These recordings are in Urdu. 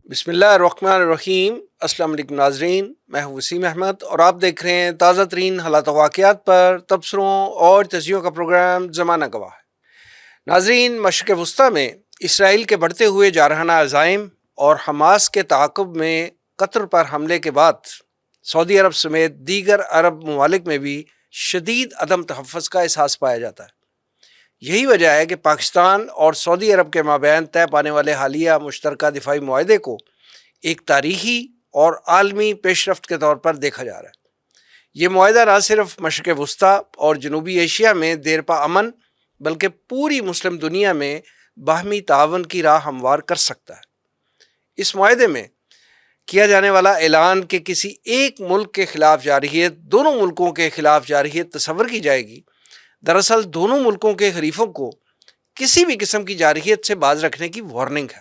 بسم اللہ الرحمن الرحیم۔ السلام علیکم ناظرین، میں ہوں وسیم احمد اور آپ دیکھ رہے ہیں تازہ ترین حالات و واقعات پر تبصروں اور تجزیوں کا پروگرام زمانہ گواہ ہے۔ ناظرین، مشرق وسطیٰ میں اسرائیل کے بڑھتے ہوئے جارحانہ عزائم اور حماس کے تعاقب میں قطر پر حملے کے بعد سعودی عرب سمیت دیگر عرب ممالک میں بھی شدید عدم تحفظ کا احساس پایا جاتا ہے۔ یہی وجہ ہے کہ پاکستان اور سعودی عرب کے مابین طے پانے والے حالیہ مشترکہ دفاعی معاہدے کو ایک تاریخی اور عالمی پیش رفت کے طور پر دیکھا جا رہا ہے۔ یہ معاہدہ نہ صرف مشرق وسطیٰ اور جنوبی ایشیا میں دیرپا امن بلکہ پوری مسلم دنیا میں باہمی تعاون کی راہ ہموار کر سکتا ہے۔ اس معاہدے میں کیا جانے والا اعلان کہ کسی ایک ملک کے خلاف جارحیت دونوں ملکوں کے خلاف جارحیت تصور کی جائے گی، دراصل دونوں ملکوں کے حریفوں کو کسی بھی قسم کی جارحیت سے باز رکھنے کی وارننگ ہے۔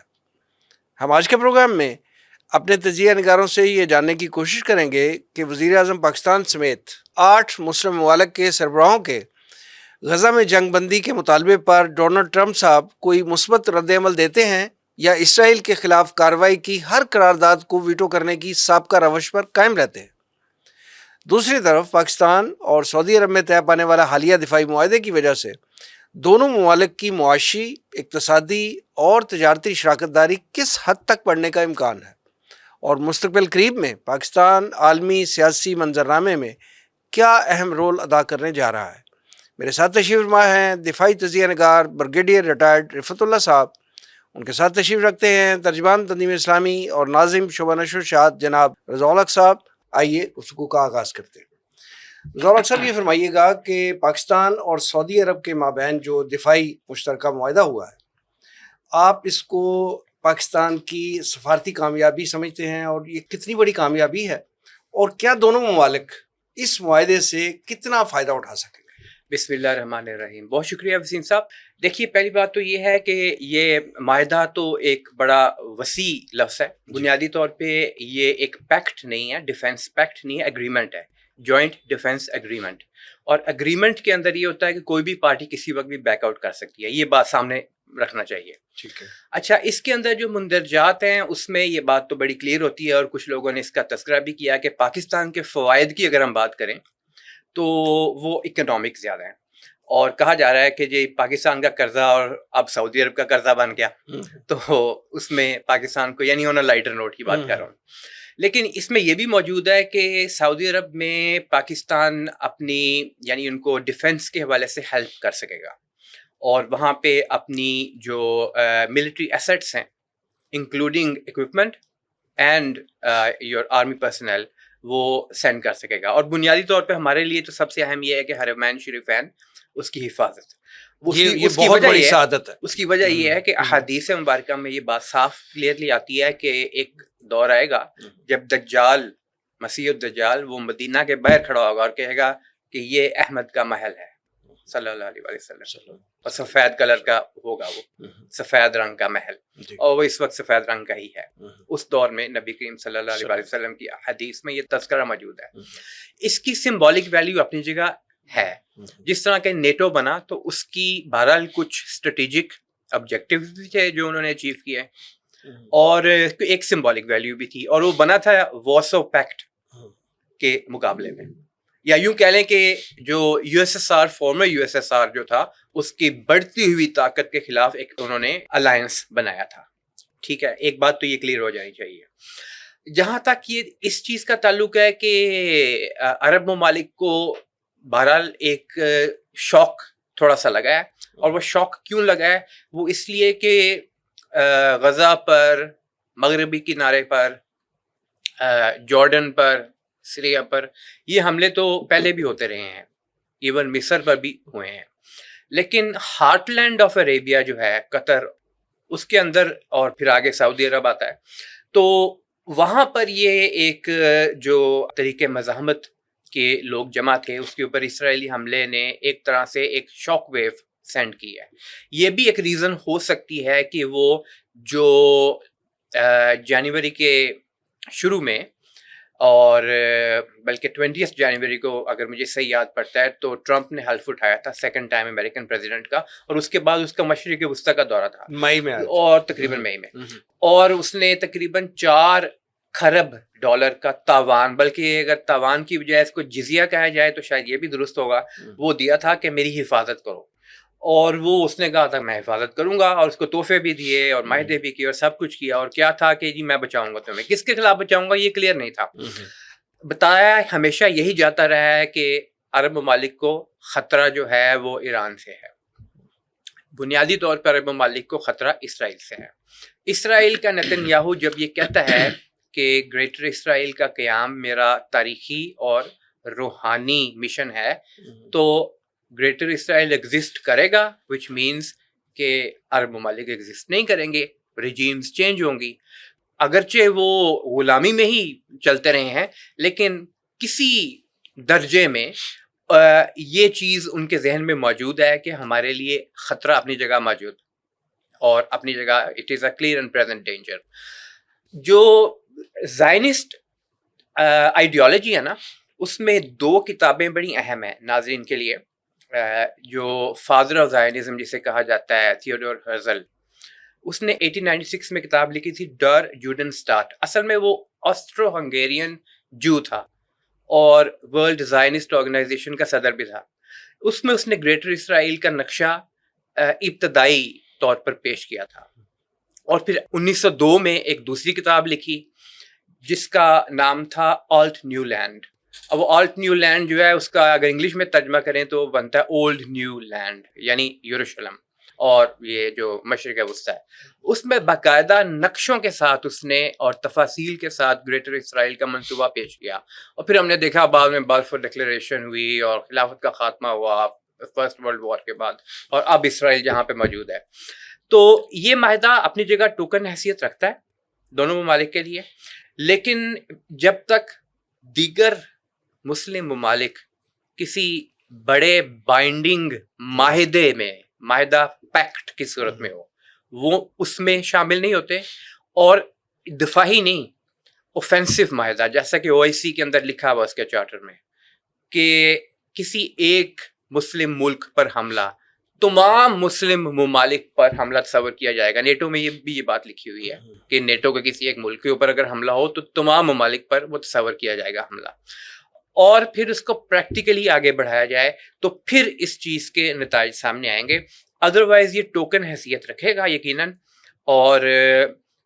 ہم آج کے پروگرام میں اپنے تجزیہ نگاروں سے یہ جاننے کی کوشش کریں گے کہ وزیر اعظم پاکستان سمیت 8 مسلم ممالک کے سربراہوں کے غزہ میں جنگ بندی کے مطالبے پر ڈونلڈ ٹرمپ صاحب کوئی مثبت رد عمل دیتے ہیں یا اسرائیل کے خلاف کارروائی کی ہر قرارداد کو ویٹو کرنے کی سابقہ روش پر قائم رہتے ہیں۔ دوسری طرف پاکستان اور سعودی عرب میں طے پانے والا حالیہ دفاعی معاہدے کی وجہ سے دونوں ممالک کی معاشی، اقتصادی اور تجارتی شراکت داری کس حد تک بڑھنے کا امکان ہے، اور مستقبل قریب میں پاکستان عالمی سیاسی منظرنامے میں کیا اہم رول ادا کرنے جا رہا ہے۔ میرے ساتھ تشریف فرما ہیں دفاعی تجزیہ نگار برگیڈیئر ریٹائرڈ رفعت اللہ صاحب، ان کے ساتھ تشریف رکھتے ہیں ترجمان تنظیم اسلامی اور ناظم شعبہ نشر اشاعت جناب رضا الحق صاحب۔ آئیے گفتگو کا آغاز کرتے ہیں۔ رضا الحق صاحب، یہ فرمائیے گا کہ پاکستان اور سعودی عرب کے مابین جو دفاعی مشترکہ معاہدہ ہوا ہے، آپ اس کو پاکستان کی سفارتی کامیابی سمجھتے ہیں، اور یہ کتنی بڑی کامیابی ہے، اور کیا دونوں ممالک اس معاہدے سے کتنا فائدہ اٹھا سکیں گے؟ بسم اللہ الرحمن الرحیم۔ بہت شکریہ وسیم صاحب۔ دیکھیے، پہلی بات تو یہ ہے کہ یہ معاہدہ تو ایک بڑا وسیع لفظ ہے۔ بنیادی طور پہ یہ ایک پیکٹ نہیں ہے، ڈیفینس پیکٹ نہیں ہے، ایگریمنٹ ہے، جوائنٹ ڈیفینس ایگریمنٹ۔ اور ایگریمنٹ کے اندر یہ ہوتا ہے کہ کوئی بھی پارٹی کسی وقت بھی بیک آؤٹ کر سکتی ہے، یہ بات سامنے رکھنا چاہیے۔ ٹھیک ہے۔ اچھا، اس کے اندر جو مندرجات ہیں اس میں یہ بات تو بڑی کلیئر ہوتی ہے، اور کچھ لوگوں نے اس کا تذکرہ بھی کیا کہ پاکستان کے فوائد کی اگر ہم بات کریں تو وہ اکنامک زیادہ ہیں، اور کہا جا رہا ہے کہ جی پاکستان کا قرضہ اور اب سعودی عرب کا قرضہ بن گیا، تو اس میں پاکستان کو، یعنی آن لائٹر نوٹ کی بات کر رہا ہوں۔ لیکن اس میں یہ بھی موجود ہے کہ سعودی عرب میں پاکستان اپنی، یعنی ان کو ڈیفنس کے حوالے سے ہیلپ کر سکے گا، اور وہاں پہ اپنی جو ملٹری ایسٹس ہیں including equipment and your army personal, وہ سینڈ کر سکے گا۔ اور بنیادی طور پہ ہمارے لیے تو سب سے اہم یہ ہے کہ حرمین شریفین، اس کی حفاظت، یہ بہت بڑی سعادت ہے۔ اس کی وجہ یہ ہے کہ احادیث مبارکہ میں یہ بات صاف کلیئرلی آتی ہے کہ ایک دور آئے گا جب دجال، مسیح الدجال، وہ مدینہ کے باہر کھڑا ہوگا اور کہے گا کہ یہ احمد کا محل ہے صلی اللہ علیہ وسلم، اور سفید کلر کا ہوگا، وہ سفید رنگ کا محل، اور وہ اس وقت سفید رنگ کا ہی ہے۔ اس دور میں نبی کریم صلی اللہ علیہ وسلم کی حدیث میں یہ تذکرہ موجود ہے۔ اس کی سمبولک ویلیو اپنی جگہ ہے۔ جس طرح کہ نیٹو بنا تو اس کی بہرحال کچھ اسٹریٹجک آبجیکٹیوز بھی تھے جو انہوں نے اچیو کیے، اور ایک سمبولک ویلیو بھی تھی، اور وہ بنا تھا وارسو پیکٹ کے مقابلے میں، یا یوں کہہ لیں کہ جو U S S R, former U S S R جو تھا، اس کی بڑھتی ہوئی طاقت کے خلاف ایک انہوں نے الائنس بنایا تھا۔ ٹھیک ہے، ایک بات تو یہ کلیئر ہو جانی چاہیے۔ جہاں تک یہ اس چیز کا تعلق ہے کہ عرب ممالک کو بہرحال ایک شوق تھوڑا سا لگا ہے، اور وہ شوق کیوں لگا ہے؟ وہ اس لیے کہ غزہ پر، مغربی کنارے پر، جارڈن پر، سیریا پر یہ حملے تو پہلے بھی ہوتے رہے ہیں، ایون مصر پر بھی ہوئے ہیں، لیکن ہارٹ لینڈ آف عربیہ جو ہے قطر، اس کے اندر، اور پھر آگے سعودی عرب آتا ہے، تو وہاں پر یہ ایک جو طریقے مزاحمت کے لوگ جمع تھے، اس کے اوپر اسرائیلی حملے نے ایک طرح سے ایک شاک ویو سینڈ کی ہے۔ یہ بھی ایک ریزن ہو سکتی ہے کہ وہ جو جنوری کے شروع میں اور بلکہ 20 جنوری کو اگر مجھے صحیح یاد پڑتا ہے تو ٹرمپ نے حلف اٹھایا تھا سیکنڈ ٹائم امریکن پریزیڈنٹ کا، اور اس کے بعد اس کا مشرق وسطیٰ کا دورہ تھا مئی میں، اور تقریباً مئی میں، اور اس نے تقریباً 4 کھرب ڈالر کا تاوان، بلکہ اگر تاوان کی بجائے اس کو جزیہ کہا جائے تو شاید یہ بھی درست ہوگا، وہ دیا تھا کہ میری حفاظت کرو، اور وہ اس نے کہا تھا میں حفاظت کروں گا، اور اس کو تحفے بھی دیے اور معاہدے بھی کیے اور سب کچھ کیا، اور کیا تھا کہ جی میں بچاؤں گا تمہیں، کس کے خلاف بچاؤں گا یہ کلیئر نہیں تھا۔ بتایا ہمیشہ یہی جاتا رہا ہے کہ عرب ممالک کو خطرہ جو ہے وہ ایران سے ہے، بنیادی طور پر عرب ممالک کو خطرہ اسرائیل سے ہے۔ اسرائیل کا نتن یاہو جب یہ کہتا ہے کہ گریٹر اسرائیل کا قیام میرا تاریخی اور روحانی مشن ہے، تو گریٹر اسرائیل ایگزسٹ کرے گا، وچ مینز کہ عرب ممالک ایگزسٹ نہیں کریں گے، ریجیمز چینج ہوں گی، اگرچہ وہ غلامی میں ہی چلتے رہے ہیں، لیکن کسی درجے میں یہ چیز ان کے ذہن میں موجود ہے کہ ہمارے لیے خطرہ اپنی جگہ موجود، اور اپنی جگہ it is a clear and present danger. جو زائنسٹ آئیڈیالوجی ہے نا، اس میں 2 کتابیں بڑی اہم ہیں ناظرین کے لیے، جو فادر آف زائنزم جسے کہا جاتا ہے تھیوڈور ہرزل، اس نے 1896 میں کتاب لکھی تھی ڈر جوڈنسٹاٹ، اصل میں وہ آسٹرو ہنگیرین جو تھا اور ورلڈ زائنسٹ آرگنائزیشن کا صدر بھی تھا۔ اس میں اس نے گریٹر اسرائیل کا نقشہ ابتدائی طور پر پیش کیا تھا، اور پھر 1902 میں ایک دوسری کتاب لکھی جس کا نام تھا آلٹ نیو لینڈ۔ اب وہ آلٹ نیو لینڈ جو ہے اس کا اگر انگلش میں ترجمہ کریں تو بنتا ہے اولڈ نیو لینڈ، یعنی یروشلم اور یہ جو مشرق وسطیٰ ہے۔ اس میں باقاعدہ نقشوں کے ساتھ اس نے اور تفاصیل کے ساتھ گریٹر اسرائیل کا منصوبہ پیش کیا، اور پھر ہم نے دیکھا بعد میں بلفور ڈکلیریشن ہوئی اور خلافت کا خاتمہ ہوا فرسٹ ورلڈ وار کے بعد، اور اب اسرائیل جہاں پہ موجود ہے۔ تو یہ معاہدہ اپنی جگہ ٹوکن حیثیت رکھتا ہے دونوں ممالک کے لیے، لیکن جب تک دیگر مسلم ممالک کسی بڑے بائنڈنگ معاہدے میں، معاہدہ پیکٹ کی صورت میں ہو، وہ اس میں شامل نہیں ہوتے، اور دفاعی نہیں، اوفینسو معاہدہ جیسا کہ OIC کے اندر لکھا ہوا اس کے چارٹر میں کہ کسی ایک مسلم ملک پر حملہ تمام مسلم ممالک پر حملہ تصور کیا جائے گا۔ نیٹو میں یہ بات لکھی ہوئی ہے کہ نیٹو کے کسی ایک ملک کے اوپر اگر حملہ ہو تو تمام ممالک پر وہ تصور کیا جائے گا حملہ، اور پھر اس کو پریکٹیکلی آگے بڑھایا جائے تو پھر اس چیز کے نتائج سامنے آئیں گے۔ ادروائز یہ ٹوکن حیثیت رکھے گا یقیناً، اور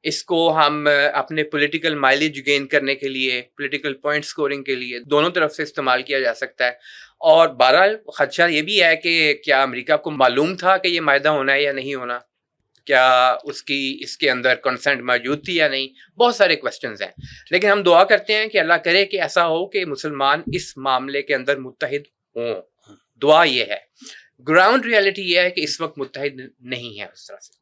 اس کو ہم اپنے پولیٹیکل مائلیج گین کرنے کے لیے، پولیٹیکل پوائنٹ سکورنگ کے لیے دونوں طرف سے استعمال کیا جا سکتا ہے۔ اور بہرحال خدشہ یہ بھی ہے کہ کیا امریکہ کو معلوم تھا کہ یہ معاہدہ ہونا ہے یا نہیں ہونا، کیا اس کے اندر کنسنٹ موجود تھی یا نہیں، بہت سارے کوسچنز ہیں، لیکن ہم دعا کرتے ہیں کہ اللہ کرے کہ ایسا ہو کہ مسلمان اس معاملے کے اندر متحد ہوں، دعا یہ ہے۔ گراؤنڈ ریالٹی یہ ہے کہ اس وقت متحد نہیں ہے اس طرح سے۔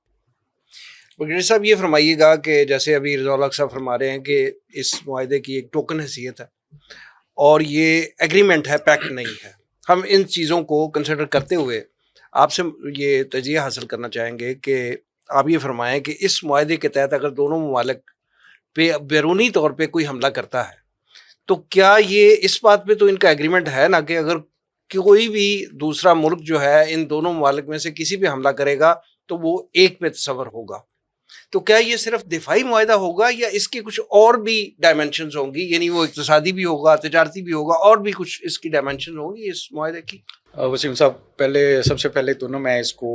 بگڑی صاحب یہ فرمائیے گا کہ جیسے ابھی رضا الحق صاحب فرما رہے ہیں کہ اس معاہدے کی ایک ٹوکن حیثیت ہے اور یہ ایگریمنٹ ہے، پیکٹ نہیں ہے، ہم ان چیزوں کو کنسیڈر کرتے ہوئے آپ سے یہ تجزیہ حاصل کرنا چاہیں گے کہ آپ یہ فرمائیں کہ اس معاہدے کے تحت اگر دونوں ممالک پہ بیرونی طور پہ کوئی حملہ کرتا ہے تو کیا یہ اس بات پہ تو ان کا ایگریمنٹ ہے نا کہ اگر کوئی بھی دوسرا ملک جو ہے ان دونوں ممالک میں سے کسی پہ حملہ کرے گا تو وہ ایک پہ تصور ہوگا، تو کیا یہ صرف دفاعی معاہدہ ہوگا یا اس کے کچھ اور بھی ڈائمنشنز ہوں گی، یعنی وہ اقتصادی بھی ہوگا، تجارتی بھی ہوگا، اور بھی کچھ اس کی ڈائمنشن ہوں گی اس معاہدے کی؟ وسیم صاحب، سب سے پہلے تو نا میں اس کو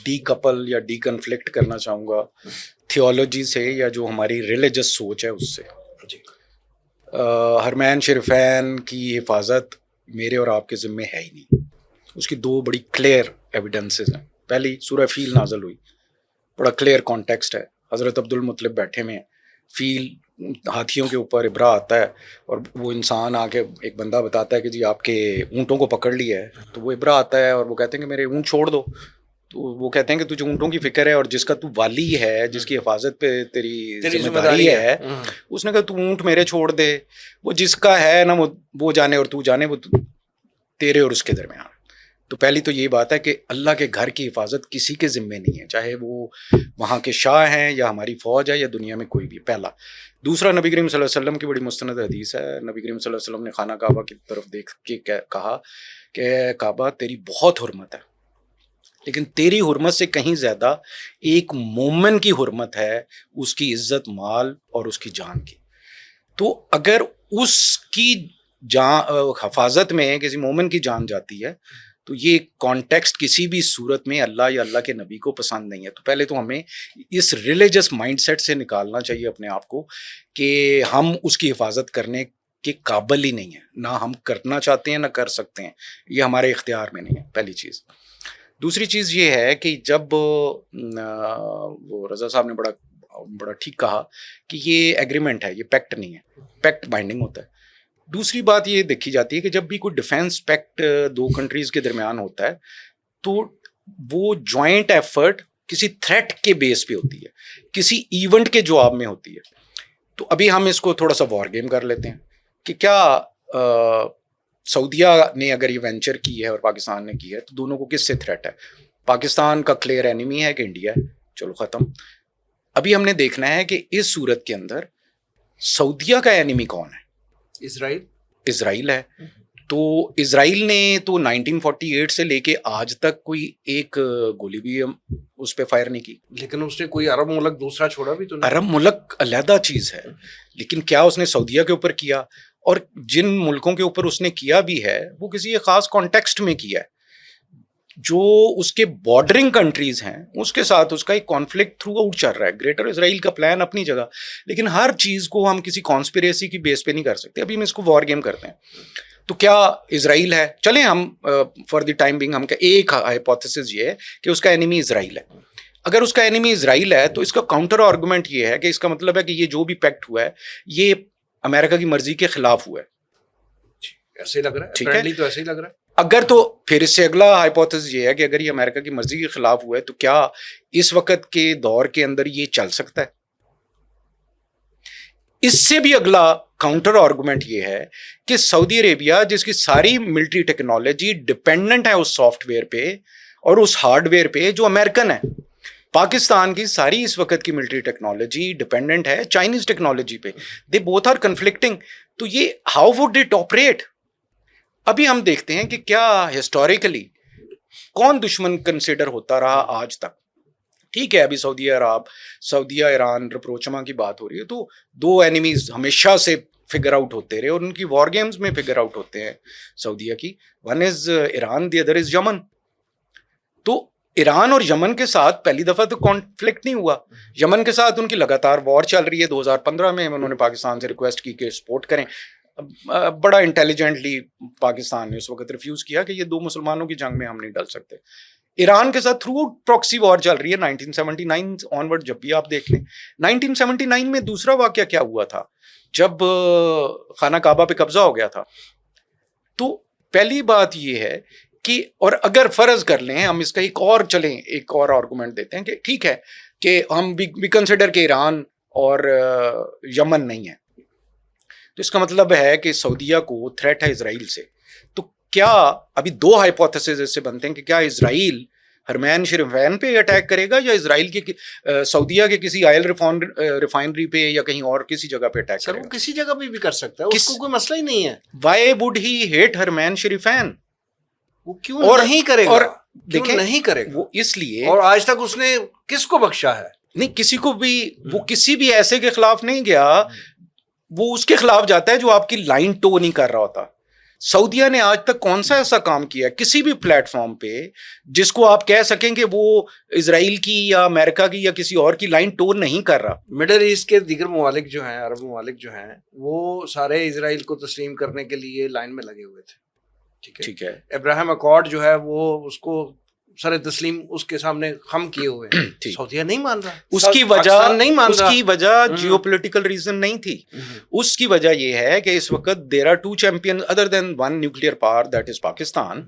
ڈی کپل یا ڈی کنفلکٹ کرنا چاہوں گا تھیولوجی سے یا جو ہماری ریلیجس سوچ ہے اس سے۔ حرمین شریفین کی حفاظت میرے اور آپ کے ذمے ہے ہی نہیں، اس کی 2 بڑی کلیئر ایویڈنسز ہیں۔ پہلی سورہ فیل نازل ہوئی، بڑا کلیئر کانٹیکسٹ ہے، حضرت عبد المطلب بیٹھے ہوئے ہیں، فیل ہاتھیوں کے اوپر ابرا آتا ہے اور وہ انسان آ کے ایک بندہ بتاتا ہے کہ جی آپ کے اونٹوں کو پکڑ لیا ہے، تو وہ ابرا آتا ہے اور وہ کہتے ہیں کہ میرے اونٹ چھوڑ دو، تو وہ کہتے ہیں کہ تجھے اونٹوں کی فکر ہے اور جس کا تو والی ہے، جس کی حفاظت پہ تیری ذمہ داری ہے، اس نے کہا تو اونٹ میرے چھوڑ دے، وہ جس کا ہے نا وہ جانے اور تو جانے، وہ تیرے اور اس کے درمیان۔ تو پہلی تو یہ بات ہے کہ اللہ کے گھر کی حفاظت کسی کے ذمے نہیں ہے، چاہے وہ وہاں کے شاہ ہیں یا ہماری فوج ہے یا دنیا میں کوئی بھی، پہلا۔ دوسرا، نبی کریم صلی اللہ علیہ وسلم کی بڑی مستند حدیث ہے، نبی کریم صلی اللہ علیہ وسلم نے خانہ کعبہ کی طرف دیکھ کے کہا کہ کعبہ تیری بہت حرمت ہے، لیکن تیری حرمت سے کہیں زیادہ ایک مومن کی حرمت ہے، اس کی عزت مال اور اس کی جان کی۔ تو اگر اس کی حفاظت میں کسی مومن کی جان جاتی ہے تو یہ کانٹیکسٹ کسی بھی صورت میں اللہ یا اللہ کے نبی کو پسند نہیں ہے۔ تو پہلے تو ہمیں اس ریلیجس مائنڈ سیٹ سے نکالنا چاہیے اپنے آپ کو کہ ہم اس کی حفاظت کرنے کے قابل ہی نہیں ہیں، نہ ہم کرنا چاہتے ہیں نہ کر سکتے ہیں، یہ ہمارے اختیار میں نہیں ہے، پہلی چیز۔ دوسری چیز یہ ہے کہ جب وہ رضا صاحب نے بڑا ٹھیک کہا کہ یہ ایگریمنٹ ہے، یہ پیکٹ نہیں ہے، پیکٹ بائنڈنگ ہوتا ہے۔ دوسری بات یہ دیکھی جاتی ہے کہ جب بھی کوئی ڈیفینس پیکٹ دو کنٹریز کے درمیان ہوتا ہے تو وہ جوائنٹ ایفرٹ کسی تھریٹ کے بیس پہ ہوتی ہے، کسی ایونٹ کے جواب میں ہوتی ہے۔ تو ابھی ہم اس کو تھوڑا سا وار گیم کر لیتے ہیں کہ کیا سعودیہ نے اگر یہ وینچر کی ہے اور پاکستان نے کی ہے تو دونوں کو کس سے تھریٹ ہے؟ پاکستان کا کلیئر اینیمی ہے کہ انڈیا ہے، چلو ختم۔ ابھی ہم نے دیکھنا ہے کہ اس صورت کے اندر سعودیہ کا اینیمی کون ہے؟ اسرائیل ہے۔ تو اسرائیل نے تو 1948 سے لے کے آج تک کوئی ایک گولی بھی اس پہ فائر نہیں کی، لیکن اس نے کوئی عرب ملک دوسرا چھوڑا بھی تو نہیں۔ عرب ملک علیحدہ چیز ہے، لیکن کیا اس نے سعودیہ کے اوپر کیا؟ اور جن ملکوں کے اوپر اس نے کیا بھی ہے وہ کسی ایک خاص کانٹیکسٹ میں کیا ہے، جو اس کے بارڈرنگ کنٹریز ہیں اس کے ساتھ اس کا ایک کانفلکٹ تھرو آؤٹ چل رہا ہے۔ گریٹر اسرائیل کا پلان اپنی جگہ، لیکن ہر چیز کو ہم کسی کانسپریسی کی بیس پہ نہیں کر سکتے۔ ابھی ہم اس کو وار گیم کرتے ہیں۔ تو کیا اسرائیل ہے؟ چلیں ہم فار دی ٹائم بینگ ہم کا ایک ہائپوتھیسس یہ ہے کہ اس کا اینیمی اسرائیل ہے۔ اگر اس کا اینیمی اسرائیل ہے تو اس کا کاؤنٹر آرگومنٹ یہ ہے کہ اس کا مطلب ہے کہ یہ جو بھی پیکٹ ہوا ہے یہ امریکہ کی مرضی کے خلاف ہوا ہے۔ ایسے لگ رہا ہے، ٹھیک ہے، تو ایسے ہی لگ رہا ہے۔ اگر تو پھر اس سے اگلا ہائپوتھیسس یہ ہے کہ اگر یہ امریکہ کی مرضی کے خلاف ہوا ہے تو کیا اس وقت کے دور کے اندر یہ چل سکتا ہے؟ اس سے بھی اگلا کاؤنٹر آرگومنٹ یہ ہے کہ سعودی عربیہ جس کی ساری ملٹری ٹیکنالوجی ڈپینڈنٹ ہے اس سافٹ ویئر پہ اور اس ہارڈ ویئر پہ جو امریکن ہے، پاکستان کی ساری اس وقت کی ملٹری ٹیکنالوجی ڈپینڈنٹ ہے چائنیز ٹیکنالوجی پہ۔ They both are conflicting. تو یہ ہاؤ وڈ اٹ آپریٹ؟ ابھی ہم دیکھتے ہیں کہ کیا ہسٹوریکلی کون دشمن کنسیڈر ہوتا رہا آج تک۔ ٹھیک ہے، ابھی سعودیہ ایران رپروچما کی بات ہو رہی ہے، تو دو اینیمیز ہمیشہ سے فگر آؤٹ ہوتے رہے اور ان کی وار گیمز میں فگر آؤٹ ہوتے ہیں سعودیہ کی۔ One is Iran, the other is Yemen. تو ایران اور یمن کے ساتھ پہلی دفعہ تو کانفلکٹ نہیں ہوا، یمن کے ساتھ ان کی لگاتار وار چل رہی ہے۔ 2015 میں انہوں نے پاکستان سے ریکویسٹ کی کہ سپورٹ کریں، بڑا انٹیلیجنٹلی پاکستان نے اس وقت ریفیوز کیا کہ یہ دو مسلمانوں کی جنگ میں ہم نہیں ڈل سکتے۔ ایران کے ساتھ تھرو پراکسی وار چل رہی ہے 1979 آنورڈ۔ جب بھی آپ دیکھ لیں 1979 میں دوسرا واقعہ کیا ہوا تھا جب خانہ کعبہ پہ قبضہ ہو گیا تھا۔ تو پہلی بات یہ ہے کہ، اور اگر فرض کر لیں ہم اس کا ایک اور آرگومنٹ دیتے ہیں کہ ٹھیک ہے کہ ہم بھی کنسیڈر کہ ایران اور یمن نہیں ہے، تو اس کا مطلب ہے کہ سعودیہ کو تھریٹ ہے اسرائیل سے۔ تو کیا ابھی دو ہائپوتھیسز اس سے بنتے ہیں کہ کیا اسرائیل حرمین شریفین پہ اٹیک کرے گا یا اسرائیل کے سعودیہ کے کسی آئل ریفائنری پہ یا کہیں اور کسی جگہ پہ اٹیک کرے گا؟ وہ کسی جگہ پہ بھی کر سکتا ہے، اس کو کوئی مسئلہ ہی نہیں ہے۔ وائی وڈ ہی ہیٹ حرمین شریفین؟ وہ کیوں نہیں کرے گا؟ اور دیکھیں نہیں کرے گا وہ اس لیے، اور آج تک اس نے کس کو بخشا ہے؟ نہیں کسی کو بھی، وہ کسی بھی ایسے کے خلاف نہیں گیا، وہ اس کے خلاف جاتا ہے جو آپ کی لائن ٹو نہیں کر رہا ہوتا۔ سعودیہ نے آج تک کون سا ایسا کام کیا کسی بھی پلیٹ فارم پہ جس کو آپ کہہ سکیں کہ وہ اسرائیل کی یا امریکہ کی یا کسی اور کی لائن ٹو نہیں کر رہا؟ مڈل ایسٹ کے دیگر ممالک جو ہیں، عرب ممالک جو ہیں، وہ سارے اسرائیل کو تسلیم کرنے کے لیے لائن میں لگے ہوئے تھے۔ ٹھیک ہے، ابراہیم اکارڈ جو ہے وہ اس کو سر تسلیم اس کے سامنے خم کیے ہوئے ہیں۔ سعودیہ نہیں مان رہا، اس کی وجہ نہیں مان رہا، اس کی وجہ جیو پولیٹیکل ریزن نہیں تھی۔ اس کی وجہ یہ ہے کہ اس وقت there are two champion other then one nuclear power that is Pakistan.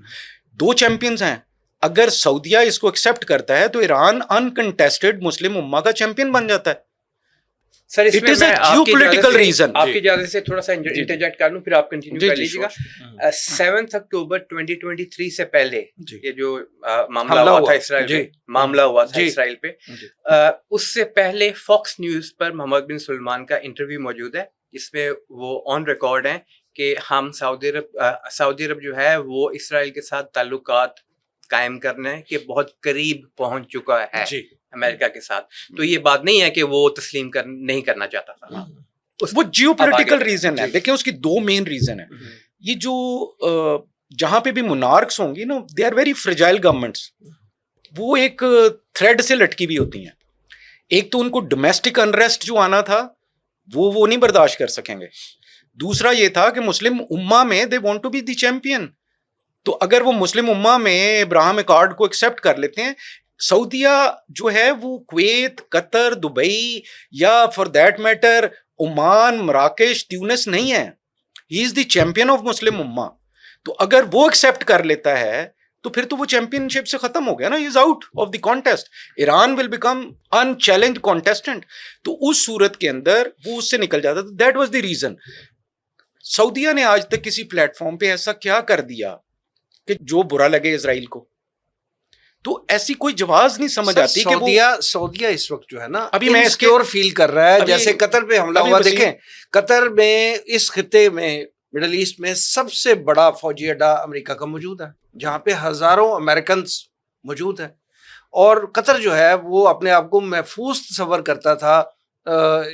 دو چیمپئنز ہیں۔ اگر سعودیہ اس کو ایکسیپٹ کرتا ہے تو ایران انکنٹیسٹڈ مسلم امہ کا چیمپئن بن جاتا ہے۔ سر اس It میں is a میں آپ کی geopolitical reason. آپ کی اجازت سے تھوڑا سا انٹرجیکٹ کر لوں، پھر آپ کنٹینیو کر لیجیے گا. 7 اکتوبر 2023 سے پہلے یہ جو معاملہ ہوا تھا اسرائیل پہ، معاملہ ہوا تھا اسرائیل پہ، اس سے پہلے فاکس نیوز پر محمد بن سلمان کا انٹرویو موجود ہے جس میں وہ آن ریکارڈ ہیں کہ ہم سعودی عرب جو ہے وہ اسرائیل کے ساتھ تعلقات قائم کرنے کے بہت قریب پہنچ چکا ہے امریکہ کے ساتھ. تو یہ بات نہیں ہے کہ وہ تسلیم نہیں کرنا چاہتا تھا. وہ جیو پولیٹیکل ریزن ہے. دیکھیں اس کی دو مین ریزن ہے. یہ جو جہاں پہ بھی مونارکس ہوں گی نا، they are very fragile governments. وہ ایک تھریڈ سے لٹکی بھی ہوتی ہیں. ایک تو ان کو ڈومیسٹک انریسٹ جو آنا تھا وہ نہیں برداشت کر سکیں گے. دوسرا یہ تھا کہ مسلم امہ میں they want to be the champion. تو اگر وہ مسلم امہ میں ابراہیم اکارڈ کو ایکسیپٹ کر لیتے ہیں، سعودیہ جو ہے وہ کویت، قطر، دبئی یا فار دیٹ میٹر عمان، مراکش، تیونس نہیں ہے. ہی از دی چیمپئن آف مسلم امہ. تو اگر وہ ایکسیپٹ کر لیتا ہے تو پھر تو وہ چیمپئن شپ سے ختم ہو گیا نا. He is out of the contest. Iran will become an challenge contestant. تو اس صورت کے اندر وہ اس سے نکل جاتا. That was the reason. Saudia نے آج تک کسی پلیٹ فارم پہ ایسا کیا کر دیا کہ جو برا لگے اسرائیل کو؟ تو ایسی کوئی جواز نہیں سمجھ آتی کہ سعودیہ اس وقت جو ہے نا ابھی میں انسیکیور فیل کر رہا ہے. جیسے قطر پہ حملہ ہوا، دیکھیں قطر میں اس خطے میں مڈل ایسٹ میں سب سے بڑا فوجی اڈا امریکہ کا موجود ہے، جہاں پہ ہزاروں امریکنز موجود ہیں. اور قطر جو ہے وہ اپنے آپ کو محفوظ تصور کرتا تھا،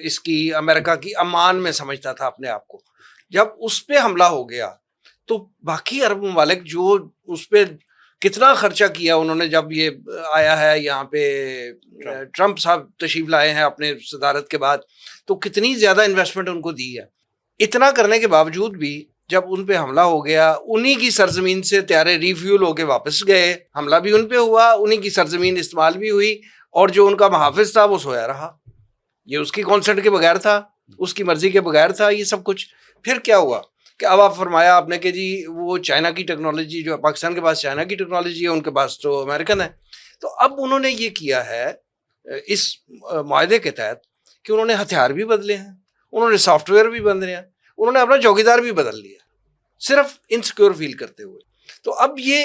اس کی امریکہ کی امان میں سمجھتا تھا اپنے آپ کو. جب اس پہ حملہ ہو گیا تو باقی عرب ممالک جو اس پہ کتنا خرچہ کیا انہوں نے، جب یہ آیا ہے یہاں پہ ٹرمپ صاحب تشریف لائے ہیں اپنے صدارت کے بعد، تو کتنی زیادہ انویسٹمنٹ ان کو دی ہے. اتنا کرنے کے باوجود بھی جب ان پہ حملہ ہو گیا، انہی کی سرزمین سے طیارے ریفیول ہو کے واپس گئے، حملہ بھی ان پہ ہوا، انہی کی سرزمین استعمال بھی ہوئی، اور جو ان کا محافظ تھا وہ سویا رہا. یہ اس کی کانسنٹ کے بغیر تھا، اس کی مرضی کے بغیر تھا یہ سب کچھ. پھر کیا ہوا کہ اب آپ فرمایا آپ نے کہ جی وہ چائنا کی ٹیکنالوجی، جو پاکستان کے پاس چائنا کی ٹیکنالوجی ہے، ان کے پاس تو امریکن ہے. تو اب انہوں نے یہ کیا ہے اس معاہدے کے تحت کہ انہوں نے ہتھیار بھی بدلے ہیں، انہوں نے سافٹ ویئر بھی بدلے ہیں، انہوں نے اپنا چوکیدار بھی بدل لیا، صرف انسیکیور فیل کرتے ہوئے. تو اب یہ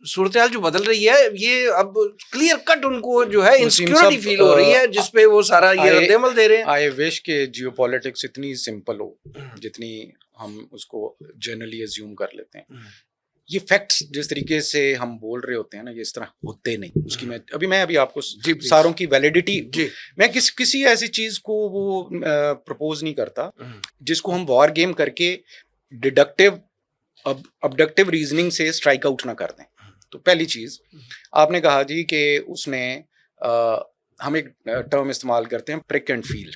صورتحال جو بدل رہی ہے، یہ اب کلیئر کٹ ان کو جو ہے انسیکیورٹی فیل ہو رہی ہے، جس پہ وہ سارا یہ رد عمل دے رہے ہیں. آئی وش کہ جیو پالیٹکس اتنی سمپل ہو جتنی ہم اس کو جنرلی ایزیوم کر لیتے ہیں. یہ فیکٹس جس طریقے سے ہم بول رہے ہوتے ہیں نا، یہ اس طرح ہوتے نہیں. اس کی میں ابھی آپ کو ساروں کی ویلیڈیٹی، میں کسی ایسی چیز کو وہ پرپوز نہیں کرتا جس کو ہم وار گیم کر کے ابڈکٹیو ریزننگ سے اسٹرائک آؤٹ نہ کر دیں. تو پہلی چیز آپ نے کہا جی کہ اس نے، ہم ایک ٹرم استعمال کرتے ہیں پرک اینڈ فیل.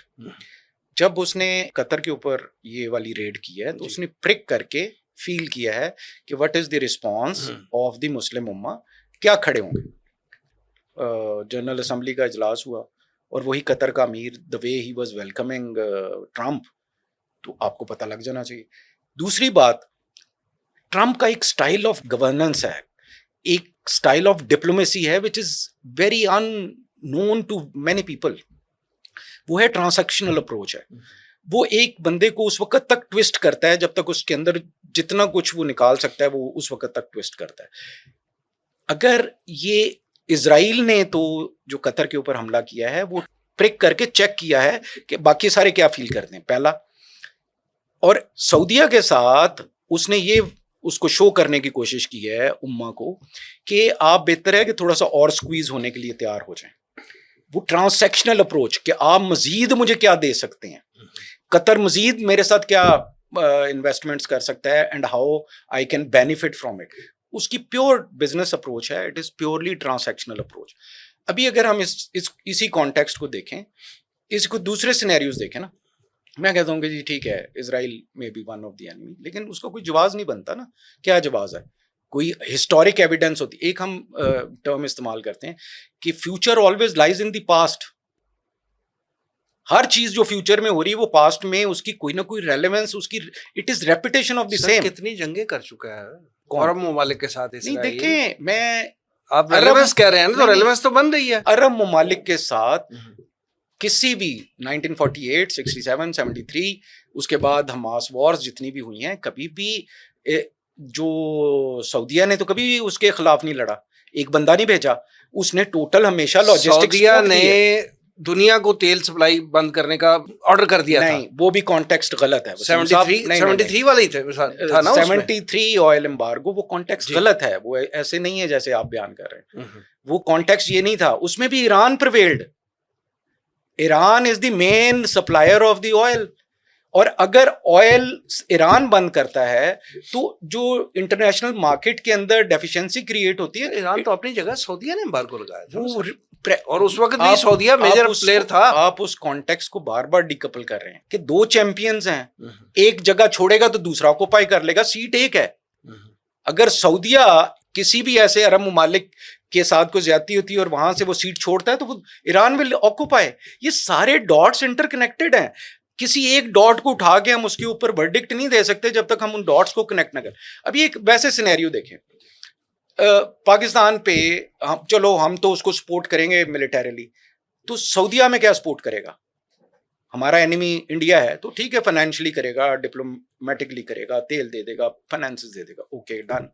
جب اس نے قطر کے اوپر یہ والی ریڈ کی ہے تو اس نے پرک کر کے فیل کیا ہے کہ what is the response of the Muslim امہ، کیا کھڑے ہوں گے. جنرل اسمبلی کا اجلاس ہوا اور وہی قطر کا امیر، دا وے ہی واز ویلکمنگ ٹرمپ، تو آپ کو پتہ لگ جانا چاہیے. دوسری بات، ٹرمپ کا ایک سٹائل آف گورننس ہے، ایک سٹائل آف ڈپلومیسی ہے which is very unknown to many people. وہ ہے ٹرانزیکشنل اپروچ ہے. وہ ایک بندے کو اس وقت تک ٹوسٹ کرتا ہے جب تک اس کے اندر جتنا کچھ وہ نکال سکتا ہے وہ اس وقت تک ٹوسٹ کرتا ہے. اگر یہ اسرائیل نے تو جو قطر کے اوپر حملہ کیا ہے وہ پرک کر کے چیک کیا ہے کہ باقی سارے کیا فیل کرتے ہیں، پہلا. اور سعودیہ کے ساتھ اس نے یہ اس کو شو کرنے کی کوشش کی ہے امہ کو کہ آپ بہتر ہے کہ تھوڑا سا اور سکویز ہونے کے لیے تیار ہو جائیں. وہ ٹرانزیکشنل اپروچ کہ آپ مزید مجھے کیا دے سکتے ہیں، قطر مزید میرے ساتھ کیا انویسٹمنٹس کر سکتا ہے، and how I can benefit from it. اس کی پیور بزنس اپروچ ہے. It is purely transactional approach. ابھی اگر ہم اسی کانٹیکسٹ کو دیکھیں، اس کو دوسرے سینیریوز دیکھیں نا، میں کہتا ہوں کہ جی ٹھیک ہے اسرائیل میں be one of the enemy, لیکن اس کا کوئی جواز نہیں بنتا نا. کیا جواز ہے؟ کوئی ہسٹورک ایویڈنس ہوتی. ایک ہم ٹرم استعمال کرتے ہیں کہ future always lies in the past. ہر چیز جو فیوچر میں ہو رہی ہے وہ پاسٹ میں اس کی کوئی نہ کوئی ریلیونس، اس کی it is repetition of the same. کتنی جنگیں کر چکا ہے عرب ممالک کے ساتھ اسرائیل. نہیں دیکھیں، میں آپ ریلیونس کہہ رہے ہیں نا، تو ریلیونس تو بن رہی ہے. عرب ممالک کے ساتھ کسی بھی 1948 67 73 اس کے بعد حماس وارز جتنی بھی ہوئی ہیں, کبھی بھی جو سعودیہ نے تو کبھی بھی اس کے خلاف نہیں لڑا, ایک بندہ نہیں بھیجا, اس نے ٹوٹل ہمیشہ لاجسٹکس. سعودیہ نے دنیا کو تیل سپلائی بند کرنے کا آرڈر کر دیا تھا. نہیں, وہ بھی کانٹیکسٹ غلط ہے. 73 والا ہی تھا نا 73 آئل امبارگو, وہ کانٹیکسٹ غلط ہے, وہ ایسے نہیں ہے جیسے آپ بیان کر رہے ہیں. وہ کانٹیکسٹ یہ نہیں تھا, اس میں بھی Iran prevailed. Iran is the main supplier of the oil, اور اگر آئل ایران بند کرتا ہے تو جو انٹرنیشنل مارکیٹ کے اندر ڈیفیشنسی کریٹ ہوتی ہے. ایران تو اپنی جگہ سعودیہ نے امبارگو لگایا تھا, اور اس وقت بھی سعودیہ میجر پلیئر تھا. آپ اس کانٹیکسٹ کو بار بار ڈیکپل کر رہے ہیں کہ دو چیمپئنز ہیں, ایک جگہ چھوڑے گا تو دوسرا آکوپائی کر لے گا, سیٹ ایک ہے. اگر سعودیہ کسی بھی ایسے عرب ممالک کے ساتھ کوئی زیادتی ہوتی ہے اور وہاں سے وہ سیٹ چھوڑتا ہے تو وہ ایران ول آکوپائی. یہ سارے ڈاٹس انٹر کنیکٹڈ ہیں. کسی ایک ڈاٹ کو اٹھا کے ہم اس کے اوپر ورڈکٹ نہیں دے سکتے جب تک ہم ان ڈاٹس کو کنیکٹ نہ کریں. ابھی ایک ویسے سینیریو دیکھیں, پاکستان پہ چلو ہم تو اس کو سپورٹ کریں گے ملیٹریلی, تو سعودیہ میں کیا سپورٹ کرے گا؟ ہمارا اینیمی انڈیا ہے تو ٹھیک ہے, فائنینشلی کرے گا, ڈپلومیٹکلی کرے گا, تیل دے دے گا, فائنینسز دے دے گا, اوکے ڈن.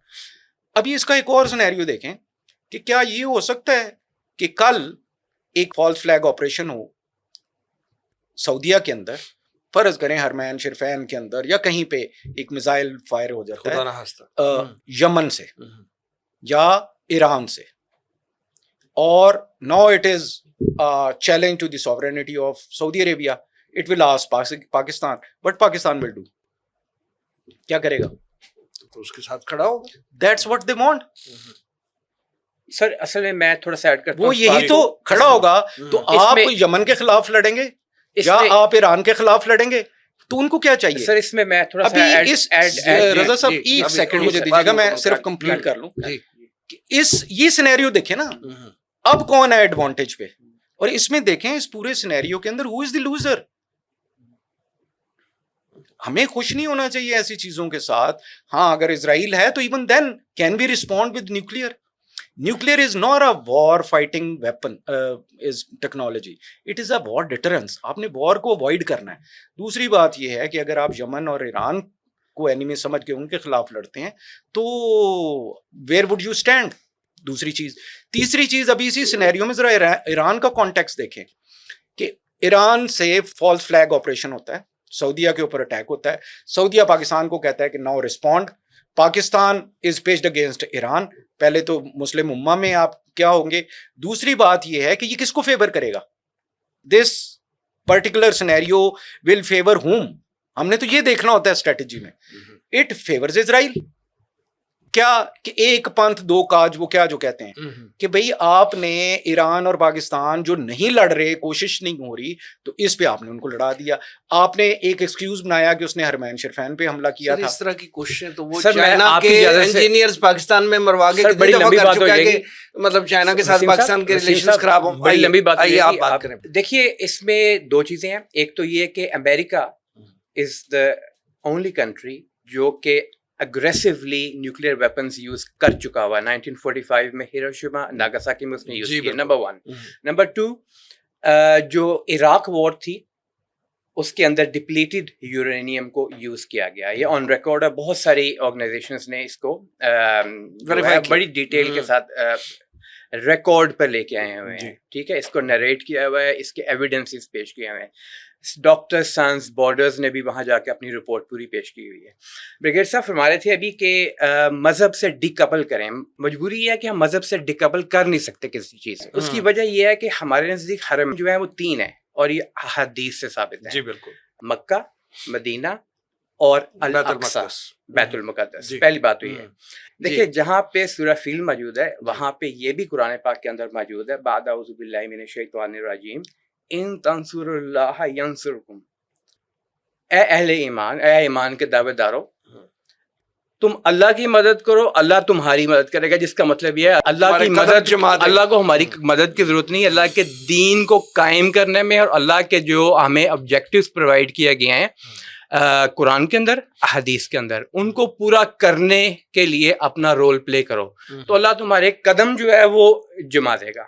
ابھی اس کا ایک اور سینیریو دیکھیں کہ کیا یہ ہو سکتا ہے کہ کل ایک فالس فلیگ آپریشن ہو سعودیہ کے اندر, فرض کریں ہرمین شرفین کے اندر یا کہیں پہ ایک میزائل فائر ہو جاتا ہے یمن سے یا ایران سے, اور now it is challenge to the sovereignty of Saudi Arabia, it will ask Pakistan, but Pakistan will do, کیا کرے گا؟ تو اس کے ساتھ کھڑا ہوگا. That's what they want. Sir اصل میں میں تھوڑا سا ایڈ کرتا ہوں, وہ یہی تو کھڑا ہوگا. تو آپ یمن کے خلاف لڑیں گے یا آپ ایران کے خلاف لڑیں گے, تو ان کو کیا چاہیے؟ سر اس میں تھوڑا سا رضا صاحب ایک سیکنڈ مجھے دیجیے گا, میں صرف کمپلیٹ کر لوں. یہ سینیریو دیکھیں نا, اب کون ہے ایڈوانٹیج پہ, اور اس میں دیکھیں اس پورے سینیریو کے اندر ہو از دی لوزر. ہمیں خوش نہیں ہونا چاہیے ایسی چیزوں کے ساتھ. ہاں اگر اسرائیل ہے تو even then can be respond with nuclear. Nuclear is not a war fighting weapon, is technology. It is a war deterrence. آپ نے war کو avoid کرنا ہے. دوسری بات یہ ہے کہ اگر آپ یمن اور ایران کو اینیمی سمجھ کے ان کے خلاف لڑتے ہیں تو where would you stand؟ دوسری چیز. تیسری چیز, ابھی اسی سینیریو میں ذرا ایران کا کانٹیکسٹ دیکھیں کہ ایران سے فالس فلیگ آپریشن ہوتا ہے, سعودیہ کے اوپر اٹیک ہوتا ہے, سعودیہ پاکستان کو کہتا ہے کہ ناؤ ریسپونڈ, پاکستان از پیچڈ اگینسٹ ایران. پہلے تو مسلم امہ میں آپ کیا ہوں گے. دوسری بات یہ ہے کہ یہ کس کو فیور کرے گا؟ This particular scenario will favour whom? ہم نے تو یہ دیکھنا ہوتا ہے اسٹریٹجی میں. It favours Israel. کیا کہ ایک پنتھ دو کاج, وہ کیا جو کہتے ہیں کہ بھئی آپ نے ایران اور پاکستان جو نہیں لڑ رہے, کوشش نہیں ہو رہی, تو اس پہ آپ نے ان کو لڑا دیا. آپ نے ایک ایکسکیوز بنایا کہ اس نے ہرمین شرفین پہ حملہ کیا تھا. اس طرح کی کوششیں تو وہ چائنا کے انجینئرز پاکستان میں مروا کے بڑی لمبی بات ہو جائے گی, مطلب چائنا کے ساتھ پاکستان کے ریلیشنز خراب ہوں. بڑی لمبی بات آئیے آپ بات کریں. دیکھیے اس میں دو چیزیں ہیں. ایک تو یہ کہ امریکہ از دا اونلی کنٹری جو کہ اگریسولی نیوکلیئر ویپنز یوز کر چکا ہوا. 1945 میں ہیروشیما ناگاساکی میں اس نے یوز کیا, نمبر 1. نمبر 2, جو عراق وار تھی اس کے اندر ڈپلیٹڈ یورینیم کو یوز کیا گیا. یہ آن ریکارڈ ہے, بہت ساری آرگنائزیشنز نے اس کو بڑی ڈیٹیل کے ساتھ ریکارڈ پر لے کے آئے ہوئے ہیں. ٹھیک ہے, اس کو نریٹ کیا ہوا ہے, اس کے ایویڈنسز پیش کیے ہوئے ہیں. ڈاکٹر سانس بارڈرز نے بھی وہاں جا کے اپنی رپورٹ پوری پیش کی ہوئی ہے. بریگیڈ صاحب فرما رہے تھے ابھی کہ مذہب سے ڈیکپل کریں. مجبوری یہ ہے کہ ہم مذہب سے ڈیکپل کر نہیں سکتے کسی چیز سے. اس کی وجہ یہ ہے کہ ہمارے نزدیک حرم جو ہے وہ 3 ہے, اور یہ حدیث سے ثابت ہے. جی بالکل. مکہ, مدینہ اور الاقصی, بیت المقدس. پہلی بات تو یہ ہے. دیکھیے جہاں پہ سورہ فیل موجود ہے وہاں پہ یہ بھی قرآن پاک کے اندر موجود ہے, بعد اعوذ باللہ من الشیطان الرجیم ان تنصر اللہ ینصرکم. اے اہل ایمان, اے ایمان کے دعوے دارو, تم اللہ کی مدد کرو, اللہ تمہاری مدد کرے گا. جس کا مطلب یہ ہے اللہ کی مدد, اللہ کو ہماری مدد کی ضرورت نہیں. اللہ کے دین کو قائم کرنے میں اور اللہ کے جو ہمیں آبجیکٹیوز پرووائڈ کیے گئے ہیں قرآن کے اندر, حدیث کے اندر, ان کو پورا کرنے کے لیے اپنا رول پلے کرو, تو اللہ تمہارے قدم جو ہے وہ جما دے گا.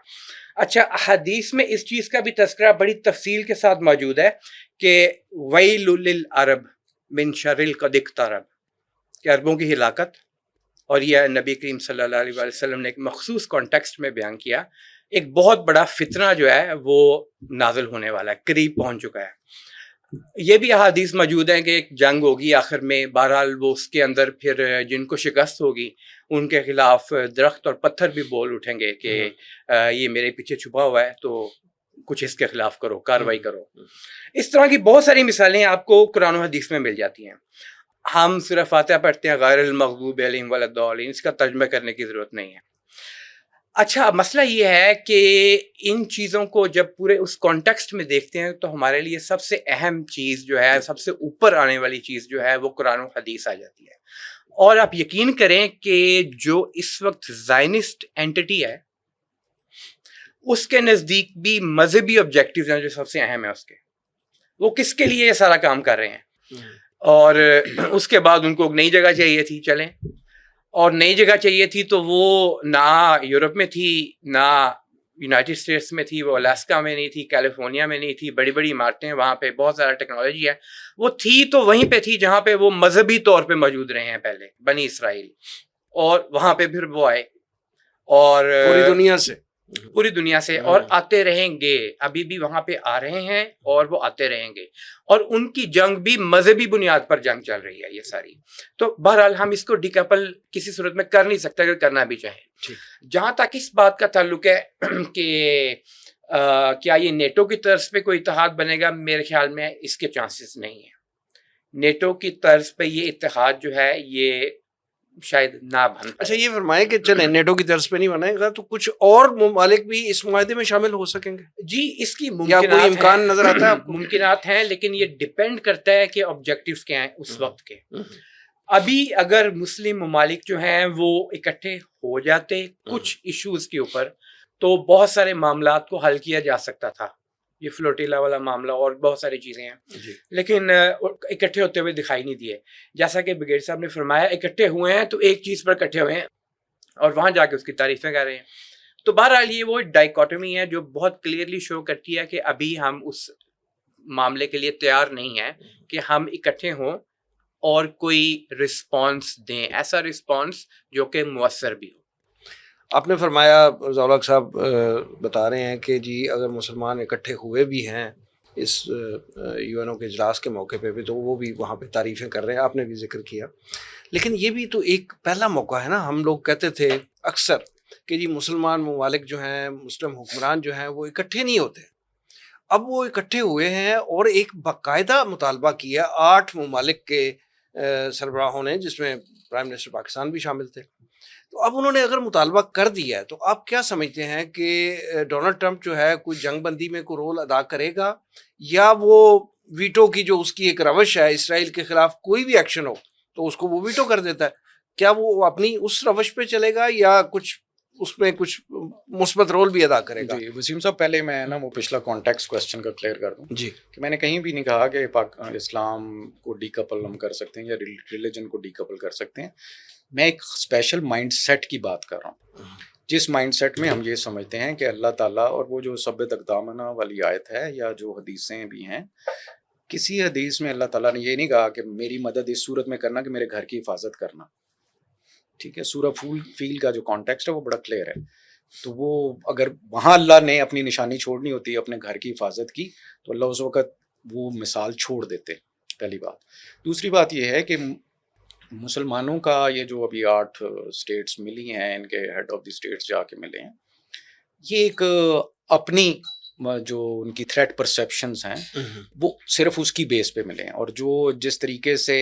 اچھا، حدیث میں اس چیز کا بھی تذکرہ بڑی تفصیل کے ساتھ موجود ہے کہ ویل للعرب من شر قد اقترب، کہ عربوں کی ہلاکت، اور یہ نبی کریم صلی اللہ علیہ وآلہ وسلم نے ایک مخصوص کانٹیکسٹ میں بیان کیا، ایک بہت بڑا فتنہ جو ہے وہ نازل ہونے والا ہے، قریب پہنچ چکا ہے۔ یہ بھی احادیث موجود ہیں کہ ایک جنگ ہوگی آخر میں، بہرحال وہ اس کے اندر پھر جن کو شکست ہوگی ان کے خلاف درخت اور پتھر بھی بول اٹھیں گے کہ یہ میرے پیچھے چھپا ہوا ہے، تو کچھ اس کے خلاف کرو، کارروائی کرو۔ اس طرح کی بہت ساری مثالیں آپ کو قرآن و حدیث میں مل جاتی ہیں۔ ہم صرف فاتحہ پڑھتے ہیں غیر المغضوب علیہم ولا الضالین، اس کا ترجمہ کرنے کی ضرورت نہیں ہے۔ اچھا، مسئلہ یہ ہے کہ ان چیزوں کو جب پورے اس کانٹیکسٹ میں دیکھتے ہیں تو ہمارے لیے سب سے اہم چیز جو ہے، سب سے اوپر آنے والی چیز جو ہے وہ قرآن و حدیث آ جاتی ہے۔ اور آپ یقین کریں کہ جو اس وقت زائنسٹ اینٹی ہے اس کے نزدیک بھی مذہبی آبجیکٹیوز ہیں جو سب سے اہم ہیں اس کے، وہ کس کے لیے یہ سارا کام کر رہے ہیں۔ اور اس کے بعد ان کو نئی جگہ چاہیے تھی، چلیں، اور نئی جگہ چاہیے تھی تو وہ نہ یورپ میں تھی، نہ یونائٹڈ اسٹیٹس میں تھی، وہ الاسکا میں نہیں تھی، کیلیفورنیا میں نہیں تھی، بڑی بڑی عمارتیں وہاں پہ بہت سارا ٹیکنالوجی ہے، وہ تھی تو وہیں پہ تھی جہاں پہ وہ مذہبی طور پہ موجود رہے ہیں پہلے، بنی اسرائیل، اور وہاں پہ پھر وہ آئے اور پوری دنیا سے اور آتے رہیں گے، ابھی بھی وہاں پہ آ رہے ہیں اور وہ آتے رہیں گے، اور ان کی جنگ بھی مذہبی بنیاد پر جنگ چل رہی ہے یہ ساری۔ تو بہرحال ہم اس کو ڈیکپل کسی صورت میں کر نہیں سکتے اگر کرنا بھی چاہیں۔ جہاں تک اس بات کا تعلق ہے کہ کیا یہ نیٹو کی طرز پہ کوئی اتحاد بنے گا، میرے خیال میں اس کے چانسز نہیں ہیں۔ نیٹو کی طرز پہ یہ اتحاد جو ہے یہ شاید نہ بن۔ اچھا، یہ فرمائے کہ چلیں نیٹو کی طرز پہ نہیں بنے گا تو کچھ اور ممالک بھی اس معاہدے میں شامل ہو سکیں گے؟ جی، اس کی یا کوئی امکان نظر آتا ہے آپ کو؟ ممکنات ہیں، لیکن یہ ڈیپینڈ کرتا ہے کہ آبجیکٹیوز کیا ہیں اس وقت کے۔ ابھی اگر مسلم ممالک جو ہیں وہ اکٹھے ہو جاتے کچھ ایشوز کے اوپر تو بہت سارے معاملات کو حل کیا جا سکتا تھا، یہ فلوٹیلا والا معاملہ اور بہت ساری چیزیں ہیں، لیکن اکٹھے ہوتے ہوئے دکھائی نہیں دیے۔ جیسا کہ بگیڑ صاحب نے فرمایا، اکٹھے ہوئے ہیں تو ایک چیز پر اکٹھے ہوئے ہیں اور وہاں جا کے اس کی تعریفیں کر رہے ہیں۔ تو بہرحال یہ وہ ڈائیکاٹمی ہے جو بہت کلیئرلی شو کرتی ہے کہ ابھی ہم اس معاملے کے لیے تیار نہیں ہیں کہ ہم اکٹھے ہوں اور کوئی رسپانس دیں، ایسا رسپانس جو کہ مؤثر بھی ہو۔ آپ نے فرمایا، ضیاء صاحب بتا رہے ہیں کہ جی اگر مسلمان اکٹھے ہوئے بھی ہیں اس یو این او کے اجلاس کے موقع پہ بھی تو وہ بھی وہاں پہ تعریفیں کر رہے ہیں، آپ نے بھی ذکر کیا، لیکن یہ بھی تو ایک پہلا موقع ہے نا۔ ہم لوگ کہتے تھے اکثر کہ جی مسلمان ممالک جو ہیں، مسلم حکمران جو ہیں وہ اکٹھے نہیں ہوتے، اب وہ اکٹھے ہوئے ہیں اور ایک باقاعدہ مطالبہ کیا 8 ممالک کے سربراہوں نے، جس میں پرائم منسٹر پاکستان بھی شامل تھے۔ تو اب انہوں نے اگر مطالبہ کر دیا ہے تو آپ کیا سمجھتے ہیں کہ ڈونلڈ ٹرمپ جو ہے کوئی جنگ بندی میں کوئی رول ادا کرے گا، یا وہ ویٹو کی جو اس کی ایک روش ہے، اسرائیل کے خلاف کوئی بھی ایکشن ہو تو اس کو وہ ویٹو کر دیتا ہے، کیا وہ اپنی اس روش پہ چلے گا یا کچھ اس میں کچھ مثبت رول بھی ادا کرے گا؟ جی وسیم صاحب، پہلے میں نا وہ پچھلا کانٹیکسٹ کوسچن کا کلیئر کر دوں جی، کہ میں نے کہیں بھی نہیں کہا کہ اسلام کو ڈی کپل ہم کر سکتے ہیں یا ریلیجن کو ڈی کپل کر سکتے ہیں۔ میں ایک اسپیشل مائنڈ سیٹ کی بات کر رہا ہوں، جس مائنڈ سیٹ میں ہم یہ سمجھتے ہیں کہ اللہ تعالیٰ اور وہ جو ثبت اقدامنا والی آیت ہے یا جو حدیثیں بھی ہیں، کسی حدیث میں اللہ تعالیٰ نے یہ نہیں کہا کہ میری مدد اس صورت میں کرنا کہ میرے گھر کی حفاظت کرنا، ٹھیک ہے۔ سورہ فیل کا جو کانٹیکسٹ ہے وہ بڑا کلیئر ہے، تو وہ اگر وہاں اللہ نے اپنی نشانی چھوڑنی ہوتی اپنے گھر کی حفاظت کی تو اللہ اس وقت وہ مثال چھوڑ دیتے، پہلی بات۔ دوسری بات یہ ہے کہ مسلمانوں کا یہ جو ابھی 8 اسٹیٹس ملی ہیں، ان کے ہیڈ آف دی اسٹیٹس جا کے ملے ہیں، یہ ایک اپنی جو ان کی تھریٹ پرسیپشنز ہیں وہ صرف اس کی بیس پہ ملے ہیں، اور جو جس طریقے سے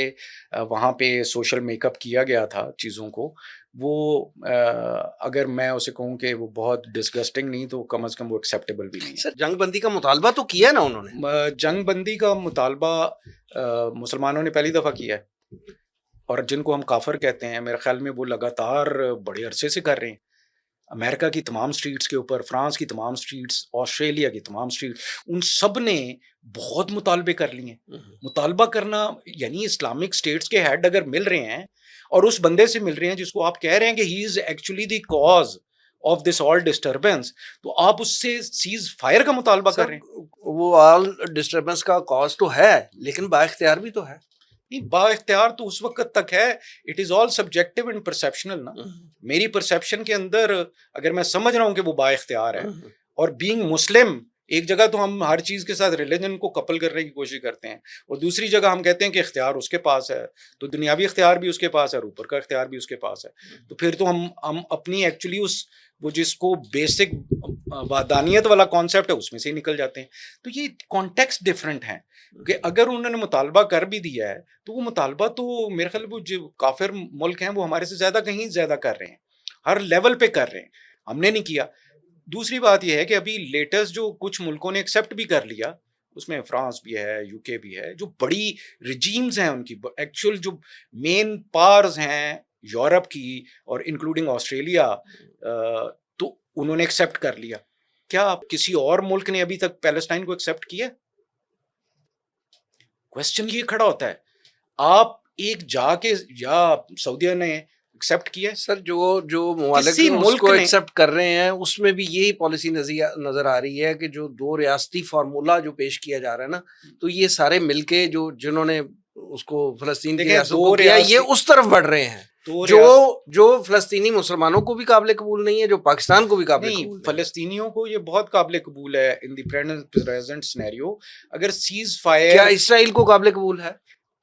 وہاں پہ سوشل میک اپ کیا گیا تھا چیزوں کو، وہ اگر میں اسے کہوں کہ وہ بہت ڈسگسٹنگ نہیں تو کم از کم وہ ایکسیپٹیبل بھی نہیں ہے۔ سر جنگ بندی کا مطالبہ تو کیا نا انہوں نے، جنگ بندی کا مطالبہ مسلمانوں نے پہلی دفعہ کیا ہے، اور جن کو ہم کافر کہتے ہیں میرے خیال میں وہ لگاتار بڑے عرصے سے کر رہے ہیں۔ امریکہ کی تمام سٹریٹس کے اوپر، فرانس کی تمام سٹریٹس، آسٹریلیا کی تمام سٹریٹ، ان سب نے بہت مطالبے کر لیے ہیں۔ مطالبہ کرنا یعنی اسلامک سٹیٹس کے ہیڈ اگر مل رہے ہیں اور اس بندے سے مل رہے ہیں جس کو آپ کہہ رہے ہیں کہ he is actually the cause of this all disturbance, تو آپ اس سے سیز فائر کا مطالبہ کر رہے ہیں. وہ آل ڈسٹربنس کا کاز تو ہے لیکن با اختیار بھی تو ہے. نہیں, با اختیار تو اس وقت تک ہے, it is all subjective and perceptional نا. میری پرسیپشن کے اندر اگر میں سمجھ رہا ہوں کہ وہ با اختیار ہے, اور بینگ مسلم, ایک جگہ تو ہم ہر چیز کے ساتھ ریلیجن کو کپل کرنے کی کوشش کرتے ہیں, اور دوسری جگہ ہم کہتے ہیں کہ اختیار اس کے پاس ہے, تو دنیاوی اختیار بھی اس کے پاس ہے اور اوپر کا اختیار بھی اس کے پاس ہے, تو پھر تو ہم اپنی ایکچولی اس وہ جس کو بیسک وحدانیت والا کانسیپٹ ہے اس میں سے ہی نکل جاتے ہیں. تو یہ کانٹیکسٹ ڈفرینٹ ہیں کہ اگر انہوں نے مطالبہ کر بھی دیا ہے تو وہ مطالبہ تو میرے خیال وہ جو کافر ملک ہیں وہ ہمارے سے زیادہ کہیں زیادہ کر رہے ہیں, ہر لیول پہ کر رہے ہیں, ہم نے نہیں کیا. دوسری بات یہ ہے کہ ابھی لیٹسٹ جو کچھ ملکوں نے ایکسیپٹ بھی کر لیا, اس میں فرانس بھی ہے, یو کے بھی ہے, جو بڑی رجیمز ہیں ان کی, ایکچوئل جو مین پاورز ہیں یورپ کی اور انکلوڈنگ آسٹریلیا, تو انہوں نے ایکسیپٹ کر لیا. کیا کسی اور ملک نے ابھی تک پیلسٹائن کو ایکسیپٹ کیا؟ کوسچن یہ کھڑا ہوتا ہے, آپ ایک جا کے یا سعودیہ نے ایکسیپٹ کیا ہے؟ سر جو ممالک کسی اس ملک کو نے ایکسیپٹ کر رہے ہیں اس میں بھی یہی پالیسی نظر آ رہی ہے کہ جو دو ریاستی فارمولا جو پیش کیا جا رہا ہے نا, تو یہ سارے مل کے جنہوں نے اس کو فلسطین کی ریاست کو کیا, یہ اس طرف بڑھ رہے ہیں جو فلسطینی مسلمانوں کو بھی قابل قبول نہیں ہے, جو پاکستان کو بھی قابل قبول نہیں. فلسطینیوں کو یہ بہت قابل قبول ہے ان دی پریزنٹ سینیریو. اگر سیز فائر, کیا اسرائیل کو قابل قبول ہے؟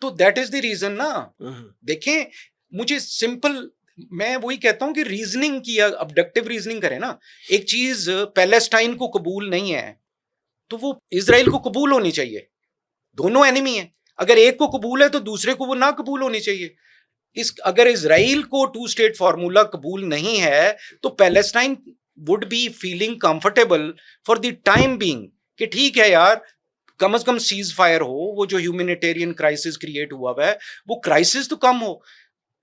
تو دیٹ از دی ریزن نا. دیکھیں مجھے سمپل, میں وہی کہتا ہوں کہ ریزننگ کی, ابڈکٹیو ریزننگ کریں نا. ایک چیز پیلسٹائن کو قبول نہیں ہے تو وہ اسرائیل کو قبول ہونی چاہیے, دونوں اینیمی ہیں. اگر ایک کو قبول ہے تو دوسرے کو وہ نہ قبول ہونی چاہیے. اگر اسرائیل کو 2 اسٹیٹ فارمولا قبول نہیں ہے تو Palestine would be feeling comfortable for the time being کہ ٹھیک ہے یار, کم از کم سیز فائر ہو, وہ جو ہیومینیٹیرین کرائسس کریٹ ہوا ہے وہ کرائسس تو کم ہو.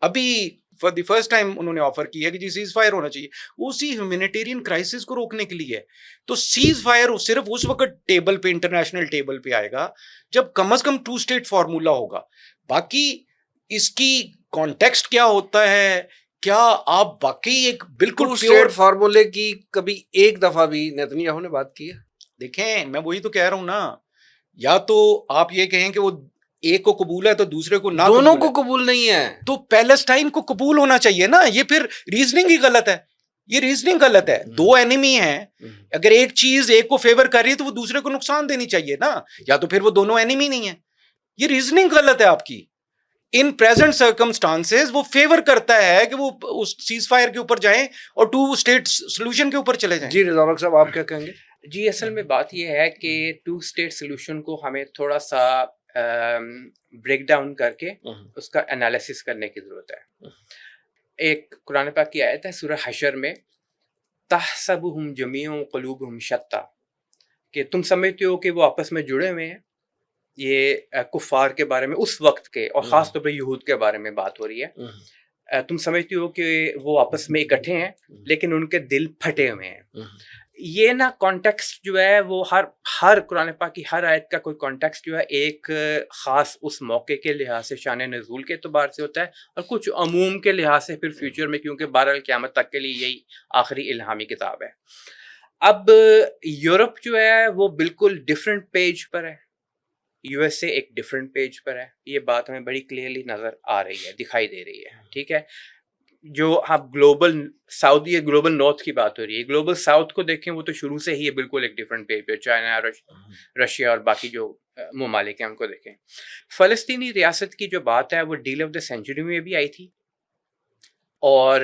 ابھی فار دی فرسٹ ٹائم انہوں نے آفر کیا کہ جی سیز فائر ہونا چاہیے, اسی ہیومینیٹیرین کرائسس کو روکنے کے لیے. تو سیز فائر صرف اس وقت ٹیبل پہ, انٹرنیشنل ٹیبل پہ آئے گا جب کم از کم 2 اسٹیٹ فارمولا ہوگا. باقی اس کی کانٹیکسٹ کیا ہوتا ہے, کیا آپ واقعی ایک بالکل 2 اسٹیٹ فارمولے کی کبھی ایک دفعہ بھی نیتنیاہو نے بات کی ہے؟ دیکھیں میں وہی تو کہہ رہا ہوں نا, یا تو آپ یہ کہیں کہ وہ ایک کو قبول ہے تو دوسرے کو نہ, دونوں کو قبول نہیں ہے, تو پیلسٹائن کو قبول ہونا چاہیے نا. یہ پھر ریزننگ ہی غلط ہے, یہ ریزننگ غلط ہے. 2 اینیمی ہیں, اگر ایک چیز ایک کو فیور کر رہی ہے تو وہ دوسرے کو نقصان دینی چاہیے نا, یا تو پھر وہ دونوں اینیمی نہیں ہیں. یہ ریزننگ غلط ہے آپ کی. ان پریزنٹ سرکمسٹانسز وہ فیور کرتا ہے کہ وہ اس سیز فائر کے اوپر جائیں اور 2 اسٹیٹ سولوشن کے اوپر چلے جائیں. جی رضا الحق صاحب آپ کیا کہیں گے؟ جی اصل میں بات یہ ہے کہ 2 اسٹیٹ سولوشن کو ہمیں تھوڑا سا بریک ڈاؤن کر کے اس کا انالیسس کرنے کی ضرورت ہے. ایک قرآن پاک کی آیت ہے سورہ حشر میں, تحسبہم جمیع قلوبہم شتیٰ, کہ تم سمجھتے ہو کہ وہ آپس میں جڑے ہوئے ہیں. یہ کفار کے بارے میں اس وقت کے اور خاص طور پہ یہود کے بارے میں بات ہو رہی ہے. تم سمجھتے ہو کہ وہ آپس میں اکٹھے ہیں لیکن ان کے دل پھٹے ہوئے ہیں. یہ نا کانٹیکسٹ جو ہے وہ ہر قرآن پاک کی ہر آیت کا کوئی کانٹیکسٹ جو ہے ایک خاص اس موقع کے لحاظ سے شان نزول کے اعتبار سے ہوتا ہے, اور کچھ عموم کے لحاظ سے پھر فیوچر میں, کیونکہ بہرحال قیامت تک کے لیے یہی آخری الہامی کتاب ہے. اب یورپ جو ہے وہ بالکل ڈفرینٹ پیج پر ہے, یو ایس اے ایک ڈفرینٹ پیج پر ہے. یہ بات ہمیں بڑی کلیئرلی نظر آ رہی ہے, دکھائی دے رہی ہے. ٹھیک ہے, جو آپ گلوبل ساؤتھ یا گلوبل نارتھ کی بات ہو رہی ہے, گلوبل ساؤتھ کو دیکھیں وہ تو شروع سے ہی بالکل ایک ڈفرینٹ پیج پہ, چائنا, رشیا اور باقی جو ممالک ہیں ان کو دیکھیں. فلسطینی ریاست کی جو بات ہے وہ ڈیل آف دا سینچری میں بھی آئی تھی, اور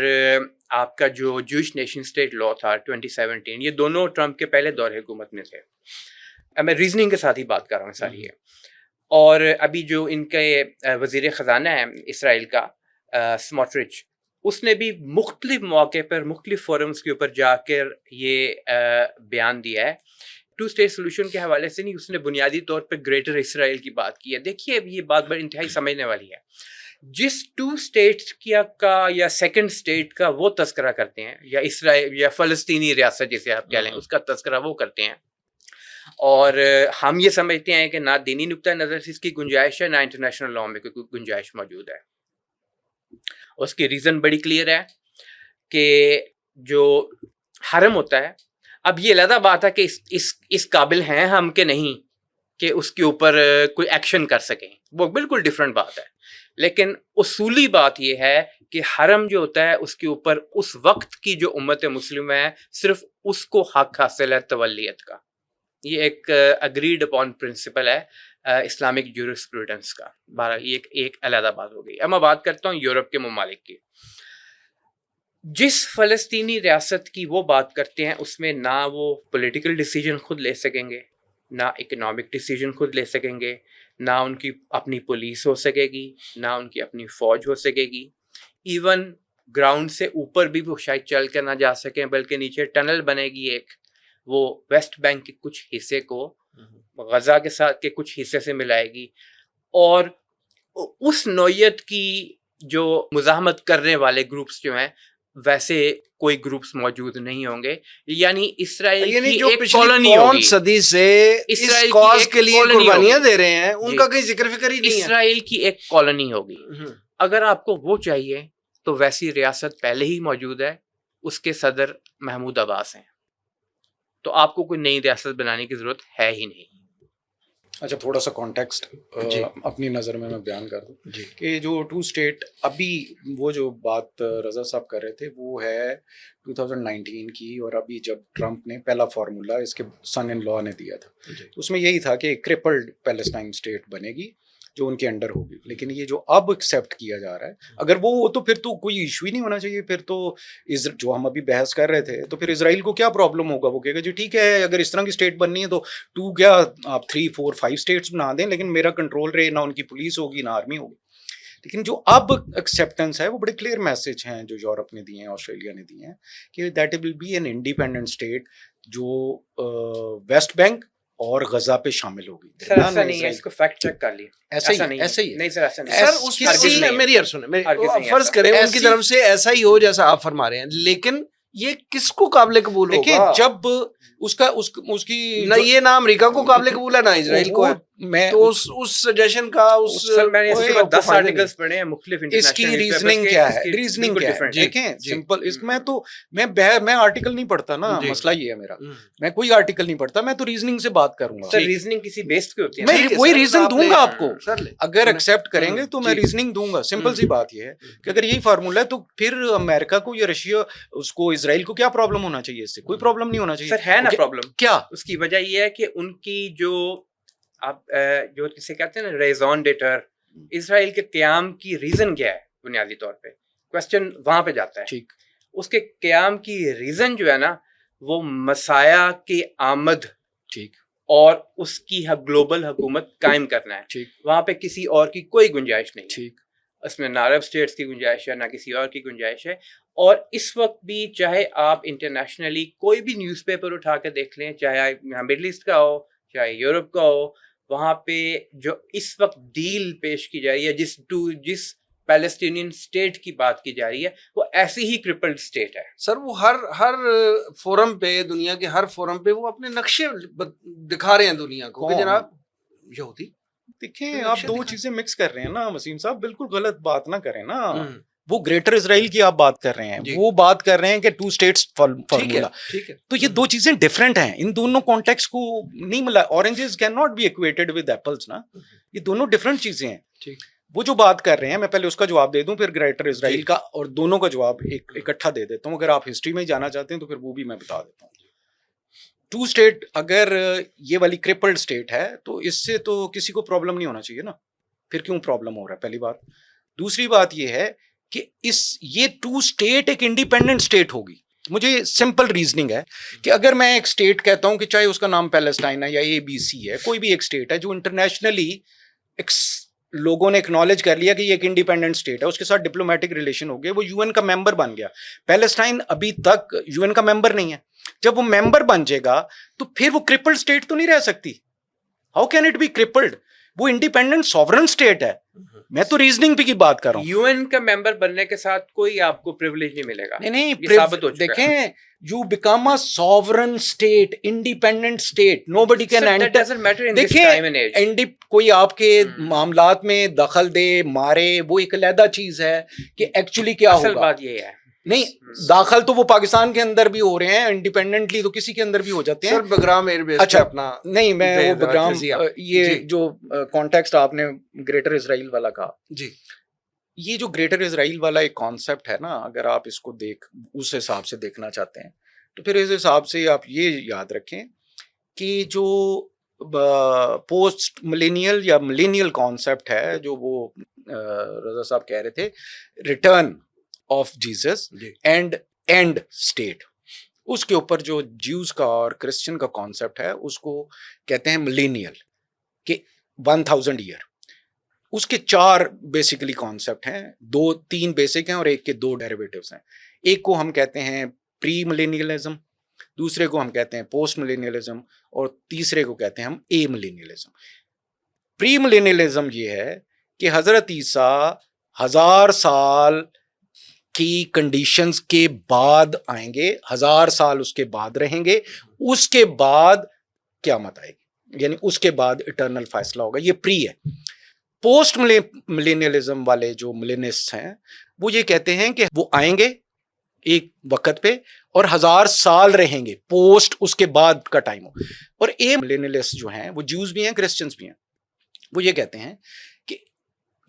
آپ کا جو جوئش نیشن اسٹیٹ لا تھا 2017, یہ دونوں ٹرمپ کے پہلے دور حکومت میں تھے. میں ریزننگ کے ساتھ ہی بات کر رہا ہوں ساری ہے. اور ابھی جو ان کے وزیر خزانہ ہے اسرائیل کا سموٹرچ, اس نے بھی مختلف مواقع پر مختلف فورمز کے اوپر جا کر یہ بیان دیا ہے. 2 اسٹیٹ سولوشن کے حوالے سے نہیں, اس نے بنیادی طور پہ گریٹر اسرائیل کی بات کی ہے. دیکھیے یہ بات بڑی انتہائی سمجھنے والی ہے. جس 2 اسٹیٹ کا یا سیکنڈ اسٹیٹ کا وہ تذکرہ کرتے ہیں, یا اسرائیل یا فلسطینی ریاست جسے آپ کہہ لیں, اس کا تذکرہ وہ کرتے ہیں, اور ہم یہ سمجھتے ہیں کہ نہ دینی نقطہ نظر سے اس کی گنجائش ہے, نہ انٹرنیشنل لا میں کوئی گنجائش موجود ہے. اس کی ریزن بڑی کلیئر ہے کہ جو حرم ہوتا ہے. اب یہ علیحدہ بات ہے کہ اس قابل ہیں ہم کہ نہیں کہ اس کے اوپر کوئی ایکشن کر سکیں, وہ بالکل ڈفرینٹ بات ہے. لیکن اصولی بات یہ ہے کہ حرم جو ہوتا ہے اس کے اوپر اس وقت کی جو امت مسلمہ ہے صرف اس کو حق حاصل ہے تولیت کا. یہ ایک اگریڈ اپون پرنسپل ہے اسلامک جورسپروڈنس کا. بہرحال یہ ایک علیحدہ بات ہو گئی. اب میں بات کرتا ہوں یورپ کے ممالک کی. جس فلسطینی ریاست کی وہ بات کرتے ہیں اس میں نہ وہ پولیٹیکل ڈیسیجن خود لے سکیں گے, نہ اکنامک ڈیسیجن خود لے سکیں گے, نہ ان کی اپنی پولیس ہو سکے گی, نہ ان کی اپنی فوج ہو سکے گی. ایون گراؤنڈ سے اوپر بھی وہ شاید چل کر نہ جا سکیں, بلکہ نیچے ٹنل بنے گی ایک, وہ ویسٹ بینک کے کچھ حصے کو غزہ کے ساتھ کے کچھ حصے سے ملائے گی. اور اس نوعیت کی جو مزاحمت کرنے والے گروپس جو ہیں ویسے کوئی گروپس موجود نہیں ہوں گے. یعنی اسرائیل کی جو ایک پچھلی کالونی ہوگی, صدی سے اس اسرائیل کی کاز ایک کے لیے کالونی قربانیاں ہوگی. دے رہے ہیں, ان جی. کا کوئی ذکر فکر ہی نہیں ہے. اسرائیل کی ایک کالونی ہوگی. اگر آپ کو وہ چاہیے تو ویسی ریاست پہلے ہی موجود ہے, اس کے صدر محمود عباس ہیں, تو آپ کو کوئی نئی ریاست بنانے کی ضرورت ہے ہی نہیں. اچھا, تھوڑا سا کانٹیکسٹ اپنی نظر میں بیان کر دوں کہ جو 2 اسٹیٹ ابھی وہ جو بات رضا صاحب کر رہے تھے وہ ہے 2019 کی, اور ابھی جب ٹرمپ نے پہلا فارمولا اس کے سن ان لا نے دیا تھا اس میں یہی تھا کہ ایک کرپلڈ پیلسٹائن اسٹیٹ بنے گی جو ان کے انڈر ہوگی. لیکن یہ جو اب ایکسیپٹ کیا جا رہا ہے, اگر وہ ہو تو پھر تو کوئی ایشو ہی نہیں ہونا چاہیے. پھر تو جو ہم ابھی بحث کر رہے تھے تو پھر اسرائیل کو کیا پرابلم ہوگا, وہ کہے گا جی ٹھیک ہے اگر اس طرح کی اسٹیٹ بننی ہے تو 2 کیا آپ 3 4 5 اسٹیٹس بنا دیں, لیکن میرا کنٹرول رہے, نہ ان کی پولیس ہوگی نہ آرمی ہوگی. لیکن جو اب ایکسیپٹنس ہے وہ بڑے کلیئر میسج ہیں جو یورپ نے دیے ہیں, آسٹریلیا نے دیے ہیں کہ that will be an independent state جو ویسٹ بینک اور غزہ پہ شامل ہوگی. سر ایسا نہیں ہے, اس کو فیکٹ چیک کر لیے. ایسا ہی نہیں سر, ایسا نہیں. سر اس کی میری فرض کریں ان کی طرف سے ایسا ہی ہو جیسا آپ فرما رہے ہیں, لیکن یہ کس کو قابل قبول ہوگا؟ دیکھیں جب اس کی نہ یہ نہ امریکہ کو قابل قبول ہے نہ اسرائیل کو ہے, تو اس سجیشن کا سر میں نے اس کے 10 آرٹیکلز پڑھے ہیں مختلف اس کی ریزننگ کیا ہے, ریزننگ کیا ہے دیکھیں سمپل. اس میں تو میں آرٹیکل نہیں پڑھتا نا, مسئلہ یہ ہے میرا, میں کوئی آرٹیکل نہیں پڑھتا, میں تو ریزننگ سے بات کروں گا. سر ریزننگ کسی بیسڈ کی ہوتی ہے, میں وہی ریزن دوں گا آپ کو. اگر ایکسیپٹ کریں گے تو میں ریزننگ دوں گا. سمپل سی بات یہ ہے کہ اگر یہی فارمولا ہے تو پھر امریکہ کو یا رشیا اس کو اسرائیل کو کیا پرابلم ہونا چاہیے؟ اس سے کوئی پرابلم نہیں ہونا چاہیے. سر ہے نا پرابلم. کیا اس کی وجہ یہ ہے کہ ان کی جو آپ جو جسے کہتے ہیں نا ریزون ڈیٹر, اسرائیل کے قیام کی ریزن کیا ہے بنیادی طور پہ کوشچن وہاں پہ جاتا ہے. ٹھیک, اس کے قیام کی ریزن جو ہے نا وہ مسیح کی آمد ٹھیک, اور اس کی گلوبل حکومت قائم کرنا ہے. ٹھیک, وہاں پہ کسی اور کی کوئی گنجائش نہیں. ٹھیک, اس میں نہ عرب اسٹیٹس کی گنجائش ہے نہ کسی اور کی گنجائش ہے. اور اس وقت بھی چاہے آپ انٹرنیشنلی کوئی بھی نیوز پیپر اٹھا کے دیکھ لیں, چاہے یہاں مڈل ایسٹ کا ہو چاہے یورپ کا ہو, وہاں پہ جو اس وقت ڈیل پیش کی جا رہی ہے جس پیلسٹینین اسٹیٹ کی بات کی جا رہی ہے وہ ایسی ہی کرپلڈ اسٹیٹ ہے. سر وہ ہر فورم پہ, دنیا کے ہر فورم پہ وہ اپنے نقشے دکھا رہے ہیں دنیا کو کہ جناب یہودی. دیکھیں آپ 2 چیزیں مکس کر رہے ہیں نا وسیم صاحب, بالکل غلط بات نہ کریں نا. وہ گریٹر اسرائیل کی آپ بات کر رہے ہیں, وہ بات کر رہے ہیں کہ 2 اسٹیٹس فارمولا. تو یہ 2 چیزیں ڈفرینٹ ہیں, ان دونوں کانٹیکس کو نہیں ملا. Oranges cannot be equated with apples نا, یہ دونوں ڈفرینٹ چیزیں ہیں. وہ جو بات کر رہے ہیں, میں پہلے اس کا جواب دے دوں پھر گریٹر اسرائیل کا, اور دونوں کا جواب اکٹھا دے دیتا ہوں. اگر آپ ہسٹری میں جانا چاہتے ہیں تو پھر وہ بھی میں بتا دیتا ہوں. 2 اسٹیٹ اگر یہ والی کرپلڈ اسٹیٹ ہے تو اس سے تو کسی کو پرابلم نہیں ہونا چاہیے نا, پھر کیوں پرابلم ہو رہا ہے, پہلی بات. دوسری بات یہ ہے کہ یہ 2 اسٹیٹ ایک انڈیپینڈنٹ اسٹیٹ ہوگی. مجھے سمپل ریزننگ ہے کہ اگر میں ایک اسٹیٹ کہتا ہوں کہ چاہے اس کا نام پیلسٹائن ہے یا ABC ہے, کوئی بھی ایک اسٹیٹ ہے جو انٹرنیشنلی لوگوں نے اکنالج کر لیا کہ یہ ایک انڈیپینڈنٹ اسٹیٹ ہے, اس کے ساتھ ڈپلومیٹک ریلیشن ہو گئے, وہ UN کا ممبر بن گیا. پیلسٹائن ابھی تک UN کا ممبر نہیں ہے. جب وہ ممبر بن جائے گا تو پھر وہ کرپلڈ اسٹیٹ تو نہیں رہ سکتی. How can it be crippled? وہ انڈیپینڈنٹ سوورن اسٹیٹ ہے. میں تو ریزننگ پہ کی بات کر رہا ہوں. UN کا ممبر بننے کے ساتھ کوئی آپ کو پریویلیج نہیں ملے گا. نہیں دیکھیں, you become a sovereign state, independent state, nobody can enter. That doesn't matter in this time and age. کوئی آپ کے معاملات میں دخل دے, مارے, وہ ایک علیحدہ چیز ہے کہ ایکچولی کیا ہوگا. اصل بات یہ ہے نہیں داخل تو وہ پاکستان کے اندر بھی ہو رہے ہیں, انڈیپینڈنٹلی تو کسی کے اندر بھی ہو جاتے ہیں. سر بگرام ایئر بیس اچھا اپنا نہیں میں وہ بگرام یہ جی. جو کانٹیکسٹ آپ نے گریٹر اسرائیل والا کہا, جی یہ جو گریٹر اسرائیل والا ایک کانسیپٹ ہے نا, اگر آپ اس کو اس حساب سے دیکھنا چاہتے ہیں تو پھر اس حساب سے آپ یہ یاد رکھیں کہ جو پوسٹ ملینیل یا ملینیل کانسیپٹ ہے جو وہ رضا صاحب کہہ رہے تھے, return of Jesus and end state, اس کے اوپر جو جیوز کا اور کرسچن کا کانسیپٹ ہے اس کو کہتے ہیں ملینیل کہ 1000 ایئر. اس کے 4 بیسیکلی کانسیپٹ ہیں, 3 بیسک ہیں اور ایک کے 2 ڈیریویٹیوز ہیں. ایک کو ہم کہتے ہیں پری ملینیلزم, دوسرے کو ہم کہتے ہیں پوسٹ ملینیلزم, اور تیسرے کو کہتے ہیں ہم اے ملینیلزم. پری ملینیلزم یہ ہے کہ حضرت عیسیٰ 1000 سال کی کنڈیشنز کے بعد آئیں گے, 1000 سال اس کے بعد رہیں گے, اس کے بعد قیامت آئے گی, یعنی اس کے بعد اٹرنل فیصلہ ہوگا. یہ پری ہے. پوسٹ ملینیلزم والے جو ملینسٹ ہیں وہ یہ کہتے ہیں کہ وہ آئیں گے ایک وقت پہ اور 1000 سال رہیں گے, پوسٹ اس کے بعد کا ٹائم ہو. اور اے ملینیلسٹ جو ہیں وہ جیوز بھی ہیں کرسچنز بھی ہیں, وہ یہ کہتے ہیں کہ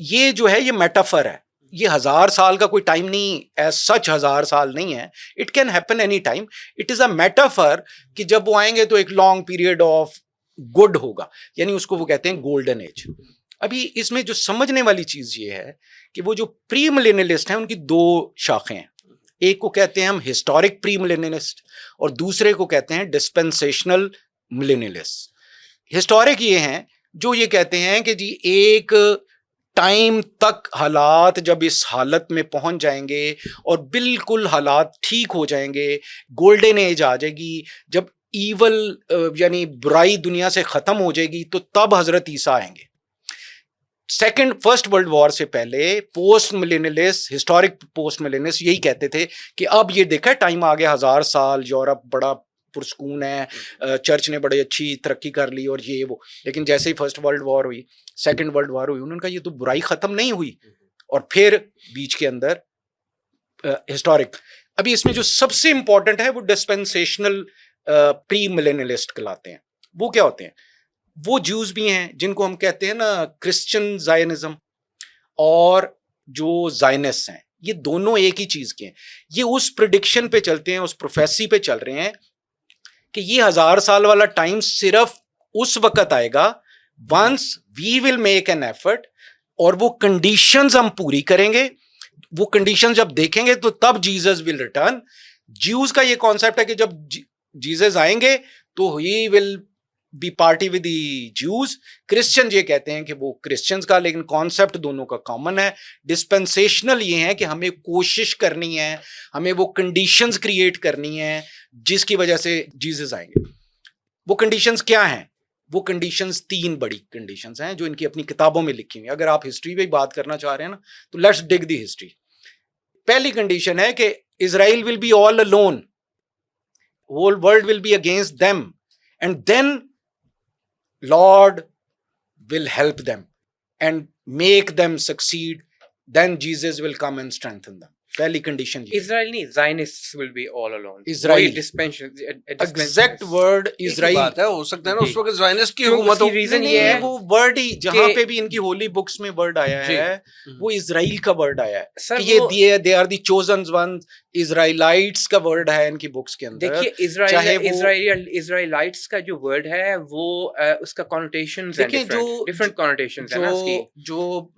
یہ جو ہے یہ میٹافر ہے, یہ 1000 سال کا کوئی ٹائم نہیں, ایز سچ 1000 سال نہیں ہے, it can happen any time, it is a metaphor کہ جب وہ آئیں گے تو ایک لانگ پیریڈ آف گڈ ہوگا, یعنی اس کو وہ کہتے ہیں گولڈن ایج. ابھی اس میں جو سمجھنے والی چیز یہ ہے کہ وہ جو پری ملینیلسٹ ہیں ان کی 2 شاخیں ہیں, ایک کو کہتے ہیں ہم ہسٹورک پری ملینیلسٹ اور دوسرے کو کہتے ہیں ڈسپینسیشنل ملینیلسٹ. ہسٹورک یہ ہیں جو یہ کہتے ہیں کہ جی ایک ٹائم تک حالات جب اس حالت میں پہنچ جائیں گے اور بالکل حالات ٹھیک ہو جائیں گے, گولڈن ایج آ جائے گی, جب ایول یعنی برائی دنیا سے ختم ہو جائے گی تو تب حضرت عیسیٰ آئیں گے. فرسٹ ورلڈ وار سے پہلے پوسٹ ملینیلسٹ, ہسٹورک پوسٹ ملینیلسٹ یہی کہتے تھے کہ اب یہ دیکھا ٹائم آ گیا, 1000 سال یورپ بڑا پرسکون ہے, چرچ نے بڑی اچھی ترقی کر لی اور یہ وہ. لیکن جیسے ہی فرسٹ ورلڈ وار ہوئی, سیکنڈ ورلڈ وار ہوئی, انہوں نے کہا یہ تو برائی ختم نہیں ہوئی, اور پھر بیچ کے اندر ہسٹورک. ابھی اس میں جو سب سے امپورٹنٹ ہے وہ ڈسپینسیشنل پری ملینیلسٹ کہلاتے ہیں. وہ کیا ہوتے ہیں؟ وہ جوز بھی ہیں جن کو ہم کہتے ہیں نا کرسچن زائنزم, اور جو زائنسٹ ہیں, یہ دونوں ایک ہی چیز کے ہیں. یہ اس پریڈکشن پہ چلتے ہیں, اس پروفیسی پہ چل رہے ہیں کہ یہ 1000 سال والا ٹائم صرف اس وقت آئے گا once we will make an effort, اور وہ کنڈیشنز ہم پوری کریں گے. وہ کنڈیشنز جب دیکھیں گے تو تب جیزس ول ریٹرن. جیوز کا یہ کانسیپٹ ہے کہ جب جیزس آئیں گے تو he will be party with the Jews. Christian یہ کہتے ہیں کہ وہ کرسچنز کا, لیکن کانسیپٹ دونوں کا کامن ہے. ڈسپینسیشنل یہ ہے کہ ہمیں کوشش کرنی ہے, ہمیں وہ کنڈیشنز کریٹ کرنی ہے جس کی وجہ سے جیزس آئیں گے. وہ کنڈیشنز کیا ہیں؟ وہ کنڈیشنز 3 بڑی کنڈیشنز ہیں جو ان کی اپنی کتابوں میں لکھی ہوئی ہیں. اگر آپ ہسٹری پہ بات کرنا چاہ رہے ہیں نا تو لیٹس ڈگ دی ہسٹری. پہلی کنڈیشن ہے کہ Israel will be all alone, whole world will be against them, and then Lord will help them and make them succeed, then Jesus will come and strengthen them. پہلی کنڈیشن اسرائیل نہیں, Zionists will be all alone. Israel exact word Israel بات ہے, ہو سکتا ہے نا اس وقت زائنسٹ کی حکومت ہو. ریزن یہ ہے وہ ورڈ ہی جہاں پہ بھی ان کی ہولی بکس میں ورڈ آیا ہے وہ اسرائیل کا ورڈ آیا ہے کہ یہ they are the chosen one. اسرائیلائٹس کا ورڈ ہے ان کی بکس کے اندر. دیکھیے اسرائیلائٹس کا جو ورڈ ہے وہ اس کا کنوٹیشنز ہیں, ڈفرنٹ کنوٹیشنز ہیں نا اس کی. جو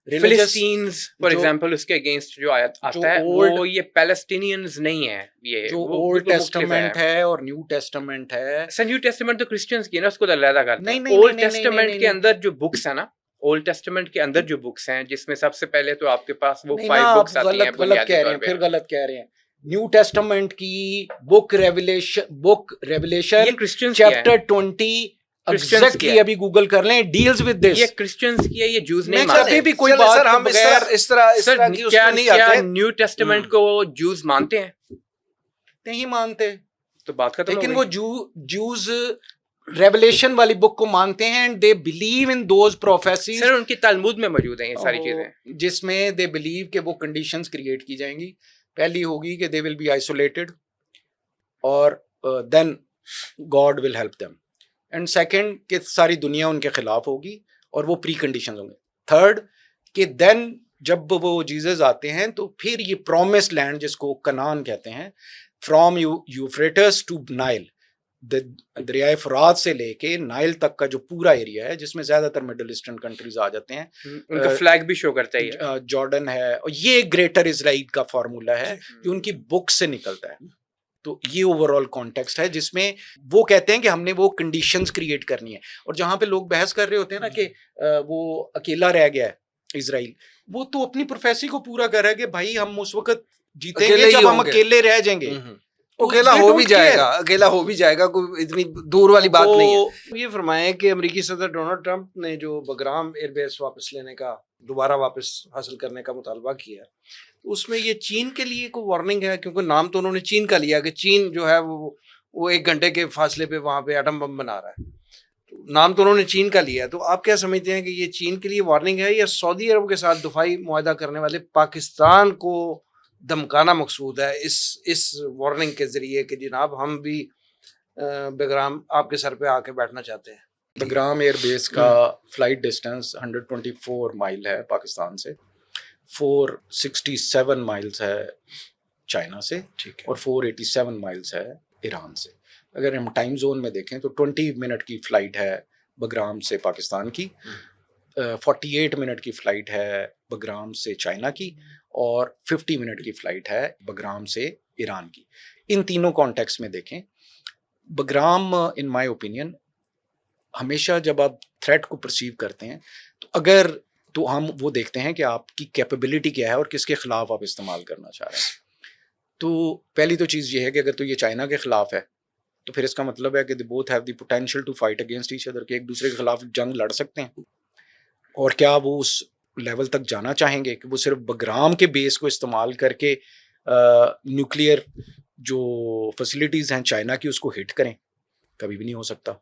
فلسطینز فار ایگزامپل اس کے اگینسٹ جو آتا ہے وہ یہ پیلسٹینینز نہیں ہے. یہ جو اولڈ ٹیسٹمنٹ ہے اور نیو ٹیسٹمنٹ ہے. سر نیو ٹیسٹمنٹ تو کرسچنز کی ہے نا, اس کو تو علیحدہ کرتے ہیں. اولڈ ٹیسٹمنٹ کے اندر جو بکس ہیں نا, اولڈ ٹیسٹمنٹ کے اندر جو بکس ہیں جس میں سب سے پہلے تو آپ کے پاس وہ 5 بکس آتی ہیں. غلط کہہ رہے ہیں, پھر غلط کہہ رہے ہیں. نیو ٹیسٹمنٹ کی بک ریویلیشن چیپٹر 20 ایگزیکٹلی ابھی گوگل کر لیں, ڈیلز ود دس. یہ کرسچنز کی ہے, یہ جوز نہیں مانتے. مانتے. بھی کوئی بات ہم اس طرح کی اس میں نہیں آتے. نیو ٹیسٹمنٹ کو جوز مانتے ہیں؟ نہیں مانتے تو بات ختم. لیکن وہ جوز ریویلیشن والی بک کو مانتے ہیں and they believe in those prophecies. Sir ان کی تلمود میں موجود ہیں یہ ساری چیزیں, جس میں دے بلیو کہ وہ کنڈیشنز کریٹ کی جائیں گی. پہلی ہوگی کہ دے ول بی آئسولیٹڈ اور then God will help them, and second کہ ساری دنیا ان کے خلاف ہوگی اور وہ پری کنڈیشنز ہوں گے. تھرڈ کہ دین جب وہ جیزس آتے ہیں تو پھر یہ پرومس لینڈ جس کو کنان کہتے ہیں، فرام یوفریٹس ٹو نائل، دریائے فرات سے لے کے نائل تک کا جو پورا ایریا ہے جس میں زیادہ تر مڈل ایسٹرن کنٹریز آ جاتے ہیں، ان کا فلیگ بھی شو کرتا ہے جارڈن ہے، اور یہ گریٹر اسرائیل کا فارمولا ہے جو ان کی بک سے نکلتا ہے. تو یہ اوور آل کانٹیکسٹ ہے جس میں وہ کہتے ہیں کہ ہم نے وہ کنڈیشنز کریٹ کرنی ہے. اور جہاں پہ لوگ بحث کر رہے ہوتے ہیں نا کہ وہ اکیلا رہ گیا ہے اسرائیل، وہ تو اپنی پروفیسی کو پورا کر رہا ہے کہ بھائی ہم اس وقت جیتیں گے جب ہم اکیلے رہ جائیں گے. اکیلا ہو بھی جائے گا، اکیلا ہو بھی جائے گا، کوئی اتنی دور والی بات نہیں ہے. یہ فرمائیں کہ امریکی صدر ڈونلڈ ٹرمپ نے جو بگرام ایئر بیس واپس لینے کا، دوبارہ واپس حاصل کرنے کا مطالبہ کیا، اس میں یہ چین کے لیے کوئی وارننگ ہے؟ کیونکہ نام تو انہوں نے چین کا لیا کہ چین جو ہے وہ 1 گھنٹے کے فاصلے پہ وہاں پہ ایٹم بم بنا رہا ہے، نام تو انہوں نے چین کا لیا ہے. تو آپ کیا سمجھتے ہیں کہ یہ چین کے لیے وارننگ ہے یا سعودی عرب کے ساتھ دفاعی معاہدہ کرنے والے پاکستان کو دھمکانا مقصود ہے اس وارننگ کے ذریعے کہ جناب ہم بھی بگرام آپ کے سر پہ آ کے بیٹھنا چاہتے ہیں؟ بگرام ایئر بیس کا فلائٹ ڈسٹینس 124 مائل ہے پاکستان سے، 467 مائلز ہے چائنا سے، اور 487 مائلز ہے ایران سے. اگر ہم ٹائم زون میں دیکھیں تو 20 منٹ کی فلائٹ ہے بگرام سے پاکستان کی، 48 منٹ کی فلائٹ ہے بگرام سے چائنا کی، اور 50 منٹ کی فلائٹ ہے بگرام سے ایران کی. ان تینوں کانٹیکس میں دیکھیں، بگرام ان مائی اوپینین ہمیشہ جب آپ تھریٹ کو پرسیو کرتے ہیں تو ہم وہ دیکھتے ہیں کہ آپ کی کیپیبلٹی کیا ہے اور کس کے خلاف آپ استعمال کرنا چاہ رہے ہیں. تو پہلی تو چیز یہ ہے کہ اگر تو یہ چائنا کے خلاف ہے تو پھر اس کا مطلب ہے کہ they both have the potential to fight against each other، کہ ایک دوسرے کے خلاف جنگ لڑ سکتے ہیں. اور کیا وہ اس لیول تک جانا چاہیں گے کہ وہ صرف بگرام کے بیس کو استعمال کر کے نیوکلیئر جو فیسلٹیز ہیں چائنا کی اس کو ہٹ کریں؟ کبھی بھی نہیں ہو سکتا،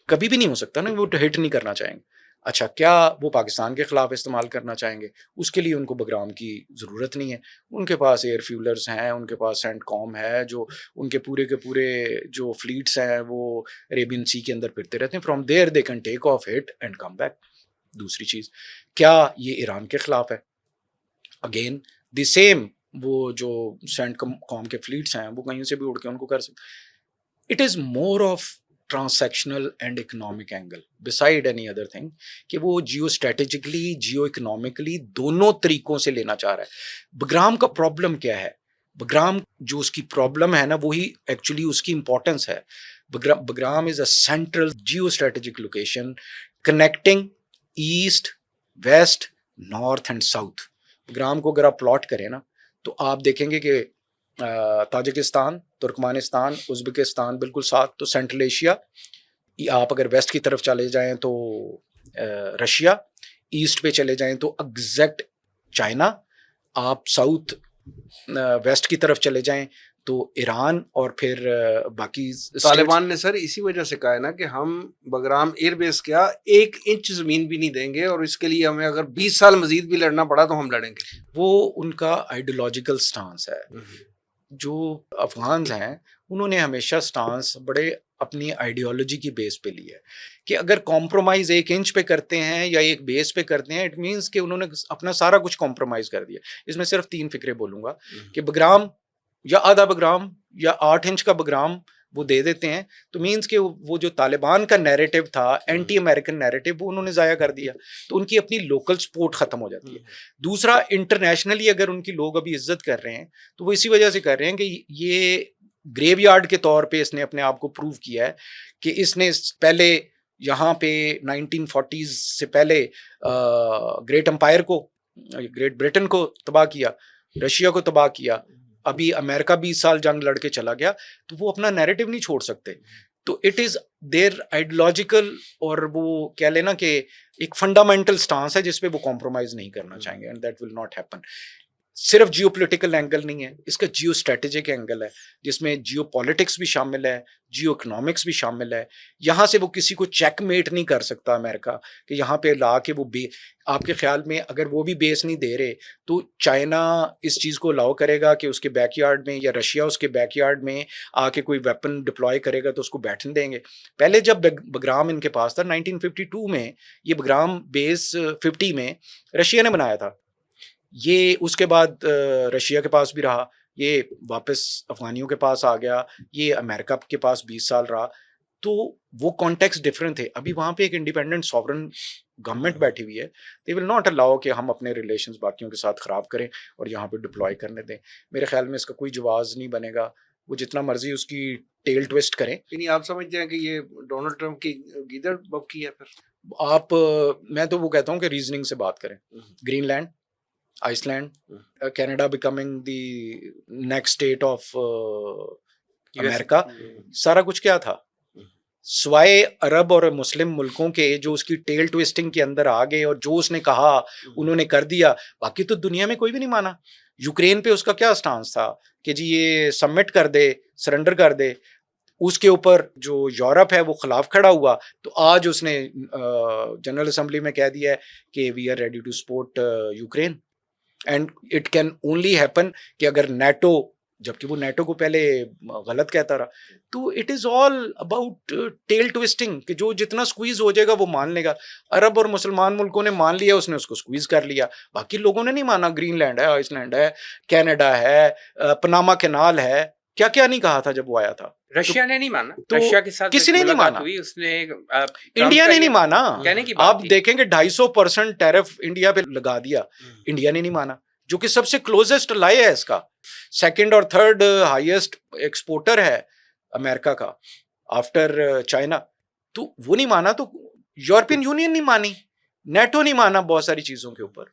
کبھی بھی نہیں ہو سکتا نا، وہ ہٹ نہیں کرنا چاہیں گے. اچھا، کیا وہ پاکستان کے خلاف استعمال کرنا چاہیں گے؟ اس کے لیے ان کو بگرام کی ضرورت نہیں ہے. ان کے پاس ایئر فیولرز ہیں، ان کے پاس سینٹ کام ہے، جو ان کے پورے جو فلیٹس ہیں وہ عربین سی کے اندر پھرتے رہتے ہیں. From there they can take of hit and come back. دوسری چیز، کیا یہ ایران کے خلاف ہے؟ اگین دی سیم، وہ جو سینٹ کام کے فلیٹس ہیں وہ کہیں سے بھی اڑ کے ان کو کر سکتے. It is more of transactional and economic angle beside any other thing, کہ وہ جیو اسٹریٹجکلی جیو اکنامکلی دونوں طریقوں سے لینا چاہ رہا ہے. بگرام کا پرابلم کیا ہے؟ بگرام جو اس کی پرابلم ہے نا وہی ایکچولی اس کی امپورٹنس ہے. Bagram is a central geo strategic location connecting east west north and south. Bagram کو اگر آپ پلاٹ کریں نا تو آپ دیکھیں گے کہ تاجکستان، ترکمانستان، ازبکستان بالکل ساتھ، تو سینٹرل ایشیا. آپ اگر ویسٹ کی طرف چلے جائیں تو رشیا، ایسٹ پہ چلے جائیں تو ایگزیکٹ چائنا، آپ ساؤتھ ویسٹ کی طرف چلے جائیں تو ایران، اور پھر باقی طالبان نے سر اسی وجہ سے کہا ہے نا کہ ہم بگرام ایئر بیس کیا 1 انچ زمین بھی نہیں دیں گے، اور اس کے لیے ہمیں اگر 20 سال مزید بھی لڑنا پڑا تو ہم لڑیں گے. وہ ان کا آئیڈیولوجیکل سٹانس ہے. جو افغانز ہیں انہوں نے ہمیشہ سٹانس بڑے اپنی آئیڈیالوجی کی بیس پہ لی ہے کہ اگر کمپرومائز 1 انچ پہ کرتے ہیں یا ایک بیس پہ کرتے ہیں، اٹ مینس کہ انہوں نے اپنا سارا کچھ کمپرومائز کر دیا. اس میں صرف 3 فکرے بولوں گا کہ بگرام یا آدھا بگرام یا 8 انچ کا بگرام وہ دے دیتے ہیں، تو مینس کہ وہ جو طالبان کا نیریٹو تھا، اینٹی امریکن نیریٹو، وہ انہوں نے ضائع کر دیا، تو ان کی اپنی لوکل سپورٹ ختم ہو جاتی ہے. دوسرا، انٹرنیشنلی اگر ان کی لوگ ابھی عزت کر رہے ہیں تو وہ اسی وجہ سے کر رہے ہیں کہ یہ گریو یارڈ کے طور پہ اس نے اپنے آپ کو پروو کیا ہے کہ اس نے پہلے یہاں پہ 1940s سے پہلے گریٹ امپائر کو، گریٹ برٹن کو تباہ کیا، رشیا کو تباہ کیا، ابھی امریکہ 20 سال جنگ لڑ کے چلا گیا، تو وہ اپنا نیریٹو نہیں چھوڑ سکتے. تو اٹ از دیر آئیڈیولوجیکل، اور وہ کہہ لینا کہ ایک فنڈامنٹل سٹانس ہے جس پہ وہ کمپرومائز نہیں کرنا چاہیں گے، and that will not happen. صرف جیو پولیٹیکل اینگل نہیں ہے، اس کا جیو اسٹریٹجک اینگل ہے جس میں جیو پالیٹکس بھی شامل ہے، جیو اکنامکس بھی شامل ہے. یہاں سے وہ کسی کو چیک میٹ نہیں کر سکتا امریکہ کہ یہاں پہ لا کے وہ آپ کے خیال میں اگر وہ بھی بیس نہیں دے رہے تو چائنا اس چیز کو الاؤ کرے گا کہ اس کے بیک یارڈ میں، یا رشیا اس کے بیک یارڈ میں آ کے کوئی ویپن ڈپلوائے کرے گا تو اس کو بیٹھنے دیں گے؟ پہلے جب بگرام ان کے پاس تھا 1952 میں، یہ بگرام بیس 50 میں رشیا نے بنایا تھا. یہ اس کے بعد رشیا کے پاس بھی رہا، یہ واپس افغانیوں کے پاس آ گیا، یہ امریکہ کے پاس 20 سال رہا. تو وہ کانٹیکس ڈفرینٹ تھے. ابھی وہاں پہ ایک انڈیپینڈنٹ سوورن گورنمنٹ بیٹھی ہوئی ہے. دے ول ناٹ الاؤ کہ ہم اپنے ریلیشنز باقیوں کے ساتھ خراب کریں اور یہاں پہ ڈپلوائے کرنے دیں. میرے خیال میں اس کا کوئی جواز نہیں بنے گا. وہ جتنا مرضی اس کی ٹیل ٹویسٹ کریں. یعنی آپ سمجھتے ہیں کہ یہ ڈونلڈ ٹرمپ کی گیدڑ بکی ہے؟ پھر میں تو وہ کہتا ہوں کہ ریزننگ سے بات کریں. Greenland, Iceland, Canada becoming the next state of America, سارا کچھ کیا تھا؟ سوائے عرب اور مسلم ملکوں کے جو اس کی ٹیل ٹویسٹنگ کے اندر آ گئے اور جو اس نے کہا انہوں نے کر دیا. باقی تو دنیا میں کوئی بھی نہیں مانا. یوکرین پہ اس کا کیا سٹانس تھا کہ جی یہ سبمٹ کر دے، سرنڈر کر دے. اس کے اوپر جو یورپ ہے وہ خلاف کھڑا ہوا. تو آج اس نے جنرل اسمبلی میں کہہ دیا ہے کہ we are ready to support Ukraine and it can only happen کہ اگر نیٹو، جبکہ وہ نیٹو کو پہلے غلط کہتا رہا. تو it is all about tell ٹویسٹنگ کہ جو جتنا سکویز ہو جائے گا وہ مان لے گا. عرب اور مسلمان ملکوں نے مان لیا، اس نے اس کو سکویز کر لیا. باقی لوگوں نے نہیں مانا. گرین لینڈ ہے، آئس لینڈ ہے، کینیڈا ہے، پناما کینال ہے، کیا کیا نہیں کہا تھا جب وہ آیا تھا. رشیا نے نہیں مانا، تو رشیا کے ساتھ کسی نے نہیں مانا. اس نے انڈیا نے نہیں مانا. کہنے کی بات آپ دیکھیں کہ 250% ٹیرف انڈیا پہ لگا دیا. انڈیا نے نہیں مانا، جو کہ سب سے کلوزسٹ لائے ہے اس کا. سیکنڈ اور تھرڈ ہائیسٹ ایکسپورٹر ہے امریکہ کا آفٹر چائنا. تو وہ نہیں مانا. تو یورپین یونین نہیں مانی، نیٹو نہیں مانا بہت ساری چیزوں کے اوپر.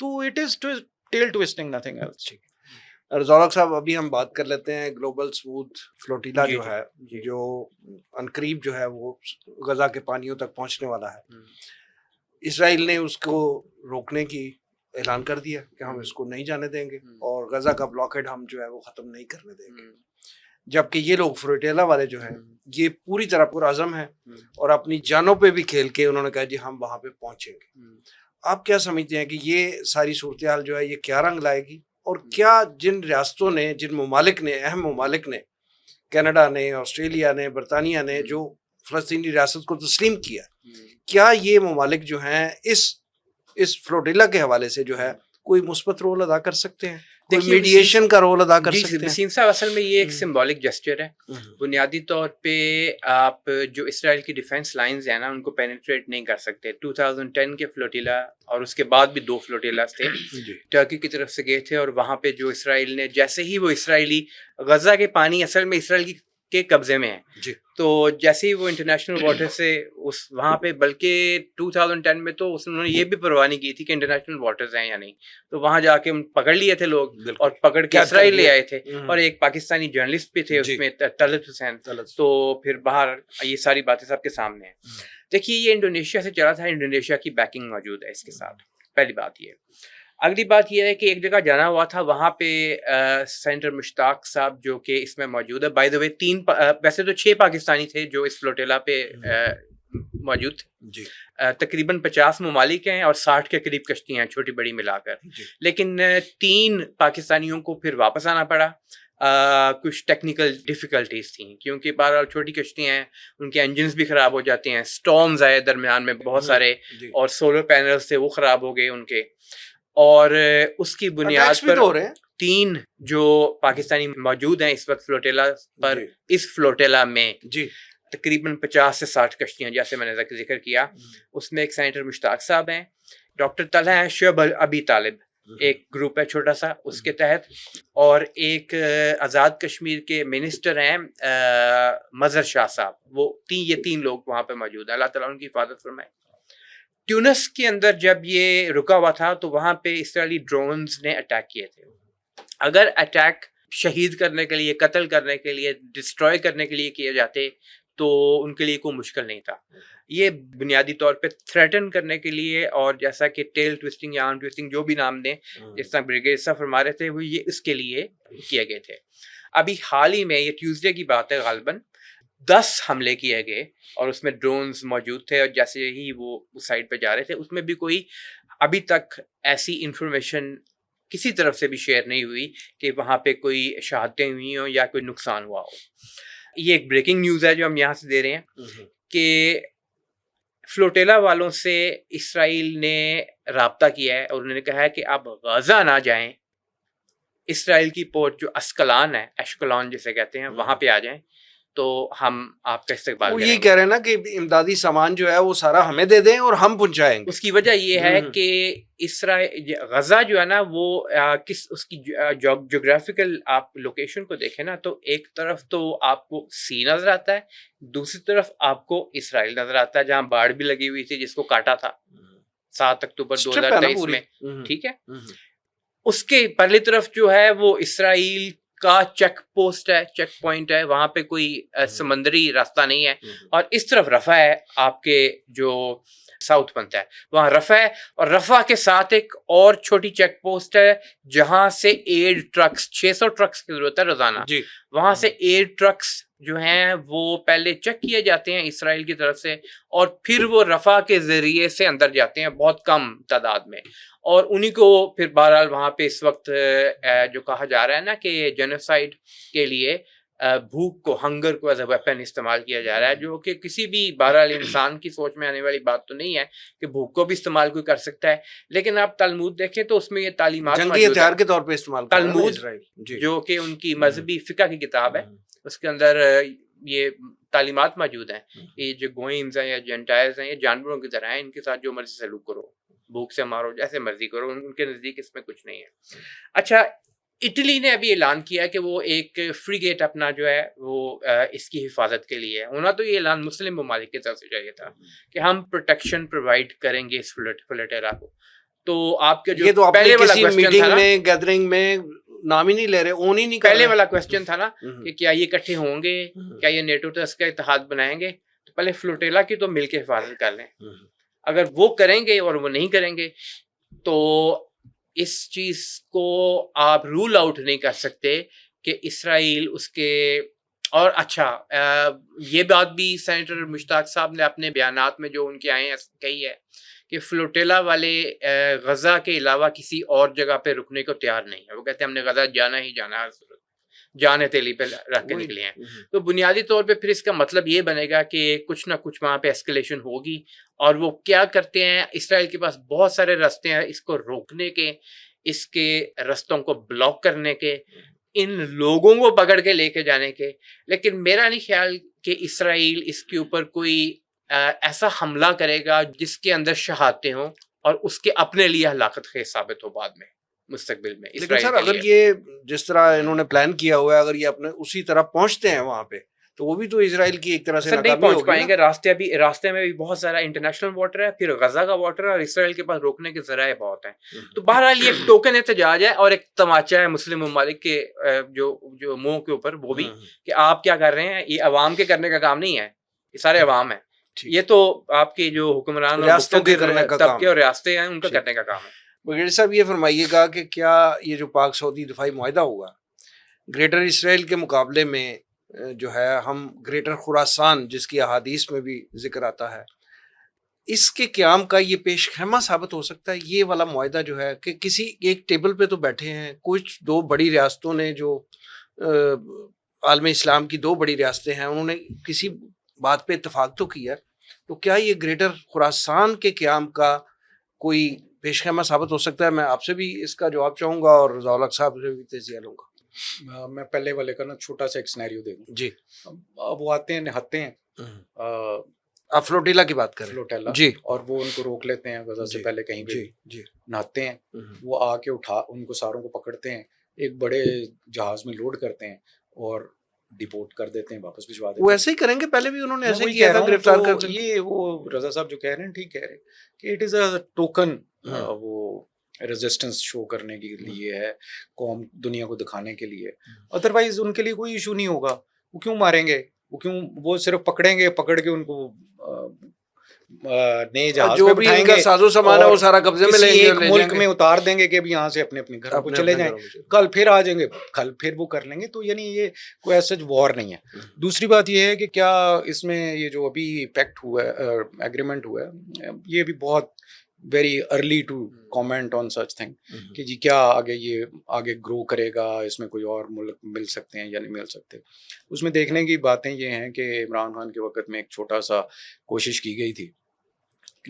تو it is tail twisting, nothing else. Razzaq صاحب، ابھی ہم بات کر لیتے ہیں گلوبل سموتھ فلوٹیلا جو ہے، جو عنقریب جو ہے وہ غزہ کے پانیوں تک پہنچنے والا ہے. اسرائیل نے اس کو روکنے کی اعلان کر دیا کہ ہم اس کو نہیں جانے دیں گے اور غزہ کا بلاکیڈ ہم جو ہے وہ ختم نہیں کرنے دیں گے. جبکہ یہ لوگ فلوٹیلا والے جو ہیں یہ پوری طرح پرعزم ہیں اور اپنی جانوں پہ بھی کھیل کے انہوں نے کہا جی ہم وہاں پہ پہنچیں گے. آپ کیا سمجھتے ہیں کہ یہ ساری صورتحال جو ہے یہ کیا رنگ لائے گی؟ اور کیا جن ریاستوں نے، جن ممالک نے، اہم ممالک نے، کینیڈا نے، آسٹریلیا نے، برطانیہ نے جو فلسطینی ریاست کو تسلیم کیا، کیا یہ ممالک جو ہیں اس فلوٹیلا کے حوالے سے جو ہے کوئی مثبت رول ادا کر سکتے ہیں؟ کوئی میڈیشن کا رول ادا کر سکتے ہیں؟ وسیم صاحب، اصل میں یہ ایک سمبولک جسچر ہے. بنیادی طور پہ آپ جو اسرائیل کی ڈیفینس لائنز ہیں نا ان کو پینیٹریٹ نہیں کر سکتے. 2010 کے فلوٹیلا اور اس کے بعد بھی 2 فلوٹیلاز تھے ٹرکی کی طرف سے گئے تھے، اور وہاں پہ جو اسرائیل نے، جیسے ہی وہ اسرائیلی غزہ کے پانی اصل میں اسرائیل کے قبضے میں ہیں، تو جیسے ہی وہ انٹرنیشنل واٹر سے اس وہاں پہ، بلکہ 2010 میں تو انہوں نے یہ بھی پرواہ نہیں کی تھی کہ انٹرنیشنل واٹرز ہیں یا نہیں، تو وہاں جا کے پکڑ لیے تھے لوگ اور پکڑ کے اسرائیل لے آئے تھے. اور ایک پاکستانی جرنلسٹ بھی تھے اس میں، طلعت حسین. تو پھر باہر یہ ساری باتیں سب کے سامنے ہیں. دیکھیے یہ انڈونیشیا سے چلا تھا، انڈونیشیا کی بیکنگ موجود ہے اس کے ساتھ، پہلی بات یہ. اگلی بات یہ ہے کہ ایک جگہ جانا ہوا تھا، وہاں پہ سینیٹر مشتاق صاحب جو کہ اس میں موجود ہے. بائی دا وے 3 ویسے تو 6 پاکستانی تھے جو اس فلوٹیلا پہ موجود تھے. تقریباً 50 ممالک ہیں اور 60 کے قریب کشتیاں ہیں چھوٹی بڑی ملا کر. لیکن 3 پاکستانیوں کو پھر واپس آنا پڑا. کچھ ٹیکنیکل ڈیفیکلٹیز تھیں کیونکہ بہرحال چھوٹی کشتیاں ہیں، ان کے انجنز بھی خراب ہو جاتے ہیں، سٹارمز آئے درمیان میں بہت سارے، اور سولر پینلز تھے وہ خراب ہو گئے ان کے. اور اس کی بنیاد پر 3 جو پاکستانی موجود ہیں اس وقت فلوٹیلا پر، اس فلوٹیلا میں تقریباً 50 سے 60 کشتیاں، جیسے میں نے ذکر کیا. اس میں ایک سینیٹر مشتاق صاحب ہیں، ڈاکٹر طلحہ ہیں، شعیب ابی طالب ایک گروپ ہے چھوٹا سا اس کے تحت، اور ایک آزاد کشمیر کے منسٹر ہیں مظہر شاہ صاحب. وہ یہ 3 لوگ وہاں پہ موجود ہیں. اللہ تعالیٰ ان کی حفاظت فرمائے. ٹیونس کے اندر جب یہ رکا ہوا تھا تو وہاں پہ اسرائیلی ڈرونز نے اٹیک کیے تھے. اگر اٹیک شہید کرنے کے لیے، قتل کرنے کے لیے، ڈسٹروائے کرنے کے لیے کیے جاتے تو ان کے لیے کوئی مشکل نہیں تھا. یہ بنیادی طور پہ تھریٹن کرنے کے لیے، اور جیسا کہ ٹیل ٹویسٹنگ یا آرم ٹویسٹنگ جو بھی نام دیں، جس طرح بریگیڈ صاحب فرما رہے تھے، وہ یہ اس کے لیے کیے گئے تھے. ابھی حال ہی میں، یہ ٹیوزڈے کی بات ہے غالباً، 10 حملے کیے گئے اور اس میں ڈرونز موجود تھے، اور جیسے ہی وہ اس سائٹ پہ جا رہے تھے، اس میں بھی کوئی ابھی تک ایسی انفارمیشن کسی طرف سے بھی شیئر نہیں ہوئی کہ وہاں پہ کوئی شہادتیں ہوئی ہوں یا کوئی نقصان ہوا ہو. یہ ایک بریکنگ نیوز ہے جو ہم یہاں سے دے رہے ہیں کہ فلوٹیلا والوں سے اسرائیل نے رابطہ کیا ہے اور انہوں نے کہا ہے کہ آپ غزہ نہ جائیں، اسرائیل کی پورٹ جو اسکلان ہے، ایشکلون جسے کہتے ہیں، وہاں پہ آ جائیں تو ہم آپ کا استقبال وہ کریں یہی گے. کہہ رہے ہیں نا کہ امدادی سامان جو ہے وہ سارا ہمیں دے دیں اور ہم پہنچائیں گے. اس کی وجہ یہ ہے کہ اسرائیل غزہ جو ہے نا وہ اس کی جغرافیکل آپ لوکیشن کو دیکھیں نا تو ایک طرف تو آپ کو سی نظر آتا ہے، دوسری طرف آپ کو اسرائیل نظر آتا ہے جہاں باڑ بھی لگی ہوئی تھی جس کو کاٹا تھا 7 اکتوبر 2023 میں. ٹھیک ہے، اس کے پہلی طرف جو ہے وہ اسرائیل کا چیک پوسٹ ہے، چیک پوائنٹ ہے، وہاں پہ کوئی سمندری راستہ نہیں ہے. اور اس طرف رفح ہے، آپ کے جو ساؤتھ بنتا ہے وہاں رفح ہے، اور رفح کے ساتھ ایک اور چھوٹی چیک پوسٹ ہے جہاں سے ایڈ ٹرکس 600 ٹرکس کی ضرورت ہے روزانہ. وہاں سے ایڈ ٹرکس جو ہیں وہ پہلے چیک کیے جاتے ہیں اسرائیل کی طرف سے، اور پھر وہ رفح کے ذریعے سے اندر جاتے ہیں بہت کم تعداد میں، اور انہی کو پھر بہرحال وہاں پہ اس وقت جو کہا جا رہا ہے نا کہ جینوسائیڈ کے لیے بھوک کو، ہنگر کو ایز اے ویپن استعمال کیا جا رہا ہے، جو کہ کسی بھی بہرحال انسان کی سوچ میں آنے والی بات تو نہیں ہے کہ بھوک کو بھی استعمال کوئی کر سکتا ہے. لیکن آپ تلمود دیکھیں تو اس میں یہ تعلیمات جنگی ہتھیار کے طور پہ استعمال کر رہا ہے تلمود اسرائیل، جو کہ ان کی مذہبی فقہ کی کتاب ہے، اس کے اندر یہ تعلیمات موجود ہیں. یہ جو گوئمز ہیں یا جینٹائلز ہیں، یہ جانوروں کی طرح ہیں، ان کے ساتھ جو مرضی سلوک کرو، بھوک سے مارو، جیسے مرضی کرو، ان کے نزدیک اس میں کچھ نہیں ہے. اچھا، اٹلی نے ابھی اعلان کیا کہ وہ ایک فریگیٹ اپنا جو ہے وہ اس کی حفاظت کے لیے ہے. ہونا تو یہ اعلان مسلم ممالک کی طرف سے چاہیے تھا کہ ہم پروٹیکشن پرووائڈ کریں گے اس فلیٹیرا کو. تو آپ کے یہ تو جو پہلے والا کسی کوسچن میٹنگ تھا نا، میں گیدرنگ میں نام ہی نہیں لے رہے، اون ہی نہیں کر پہلے رہے. والا کوسچن تھا نا کہ کیا یہ اکٹھے ہوں گے، کیا یہ نیٹو ٹس کا اتحاد بنائیں گے، تو پہلے فلوٹیلا کی تو مل کے حفاظت کر لیں. اگر وہ کریں گے اور وہ نہیں کریں گے تو اس چیز کو آپ رول آؤٹ نہیں کر سکتے کہ اسرائیل اس کے. اور اچھا، یہ بات بھی سینیٹر مشتاق صاحب نے اپنے بیانات میں جو ان کے آئے ہیں کہی ہے کہ فلوٹیلا والے غزہ کے علاوہ کسی اور جگہ پہ رکنے کو تیار نہیں ہے. وہ کہتے ہیں ہم نے غزہ جانا ہی جانا ہے، جان تیلی پہ رکھ کے نکلے ہیں. تو بنیادی طور پہ پھر اس کا مطلب یہ بنے گا کہ کچھ نہ کچھ وہاں پہ ایسکلیشن ہوگی. اور وہ کیا کرتے ہیں، اسرائیل کے پاس بہت سارے راستے ہیں اس کو روکنے کے، اس کے رستوں کو بلاک کرنے کے، ان لوگوں کو پکڑ کے لے کے جانے کے. لیکن میرا نہیں خیال کہ اسرائیل اس کے اوپر کوئی ایسا حملہ کرے گا جس کے اندر شہادتیں ہوں اور اس کے اپنے لیے ہلاکت خیز ثابت ہو بعد میں مستقبل میں. لیکن سر اگر یہ جس طرح انہوں نے پلان کیا ہوا ہے، اگر یہ اپنے اسی طرح پہنچتے ہیں وہاں پہ تو وہ بھی تو اسرائیل کی ایک طرح سے نہیں پہنچ پائیں گے. راستے میں بھی بہت سارا انٹرنیشنل واٹر ہے، پھر غزہ کا واٹر ہے، اور اسرائیل کے پاس روکنے کے ذرائع بہت ہیں. تو بہرحال یہ ایک ٹوکن احتجاج ہے اور ایک تماچا ہے مسلم ممالک کے جو منہ کے اوپر، وہ بھی کہ آپ کیا کر رہے ہیں. یہ عوام کے کرنے کا کام نہیں ہے، یہ سارے عوام ہیں. یہ تو آپ کے جو حکمران طبقے اور ریاستیں ہیں ان کا کرنے کا کام ہے. بریگیڈیئر صاحب یہ فرمائیے گا کہ کیا یہ جو پاک سعودی دفاعی معاہدہ ہوگا گریٹر اسرائیل کے مقابلے میں جو ہے، ہم گریٹر خراسان جس کی احادیث میں بھی ذکر آتا ہے، اس کے قیام کا یہ پیش خیمہ ثابت ہو سکتا ہے یہ والا معاہدہ جو ہے کہ کسی ایک ٹیبل پہ تو بیٹھے ہیں کچھ 2 بڑی ریاستوں نے، جو عالم اسلام کی 2 بڑی ریاستیں ہیں، انہوں نے کسی بات پہ اتفاق تو کیا. تو کیا یہ گریٹر خراسان کے قیام کا کوئی پیش خیمہ ثابت ہو سکتا ہے؟ میں آپ سے بھی اس کا جواب چاہوں گا اور رضا الحق صاحب سے بھی تجزیہ لوں گا. میں پہلے والے کا نا چھوٹا سا ایک سینیریو دے دوں. جی، وہ آتے ہیں، نہاتے ہیں، آپ فلوٹیلا کی بات کریں. فلوٹیلا، جی، اور وہ ان کو روک لیتے ہیں غزہ سے پہلے کہیں پہ. جی، نہاتے ہیں، وہ آ کے ان کو ساروں کو پکڑتے ہیں، ایک بڑے جہاز میں لوڈ کرتے ہیں اور ڈیپورٹ کر دیتے ہیں، واپس بھجوا دیتے ہیں. وہ ایسے ہی کریں گے، پہلے بھی انہوں نے ایسے کیا تھا، گرفتار کر کے. یہ وہ رضا صاحب جو کہہ رہے ہیں ٹھیک کہہ رہے ہیں کہ اٹ از اے ٹوکن، وہ ریزسٹنس شو کرنے کے لیے ہے، قوم دنیا کو دکھانے کے لیے. ادروائز ان کے لیے کوئی ایشو نہیں ہوگا. وہ کیوں ماریں گے؟ وہ صرف پکڑیں گے، پکڑ کے ان کو نئے اور جہاز جو پہ بھی بٹھائیں ان کا گے ساز و سامان ہے اور وہ سارا قبضے میں کسی لیں گے اور ایک لے ملک جائیں گے میں اتار دیں گے کہ اب یہاں سے اپنے اپنے گھروں کو اپنے چلے اپنے جائیں, گھروں میں. کل پھر آ جائیں گے, کل پھر وہ کر لیں گے. تو یعنی یہ کوئی ایسا وار نہیں ہے. دوسری بات یہ ہے کہ کیا اس میں یہ جو ابھی پیکٹ ہوا ہے, ایگریمنٹ ہوا ہے, یہ بھی بہت very early to comment on such thing کہ جی کیا آگے یہ آگے گرو کرے گا, اس میں کوئی اور ملک مل سکتے ہیں یا نہیں مل سکتے. اس میں دیکھنے کی باتیں یہ ہیں کہ عمران خان کے وقت میں ایک چھوٹا سا کوشش کی گئی تھی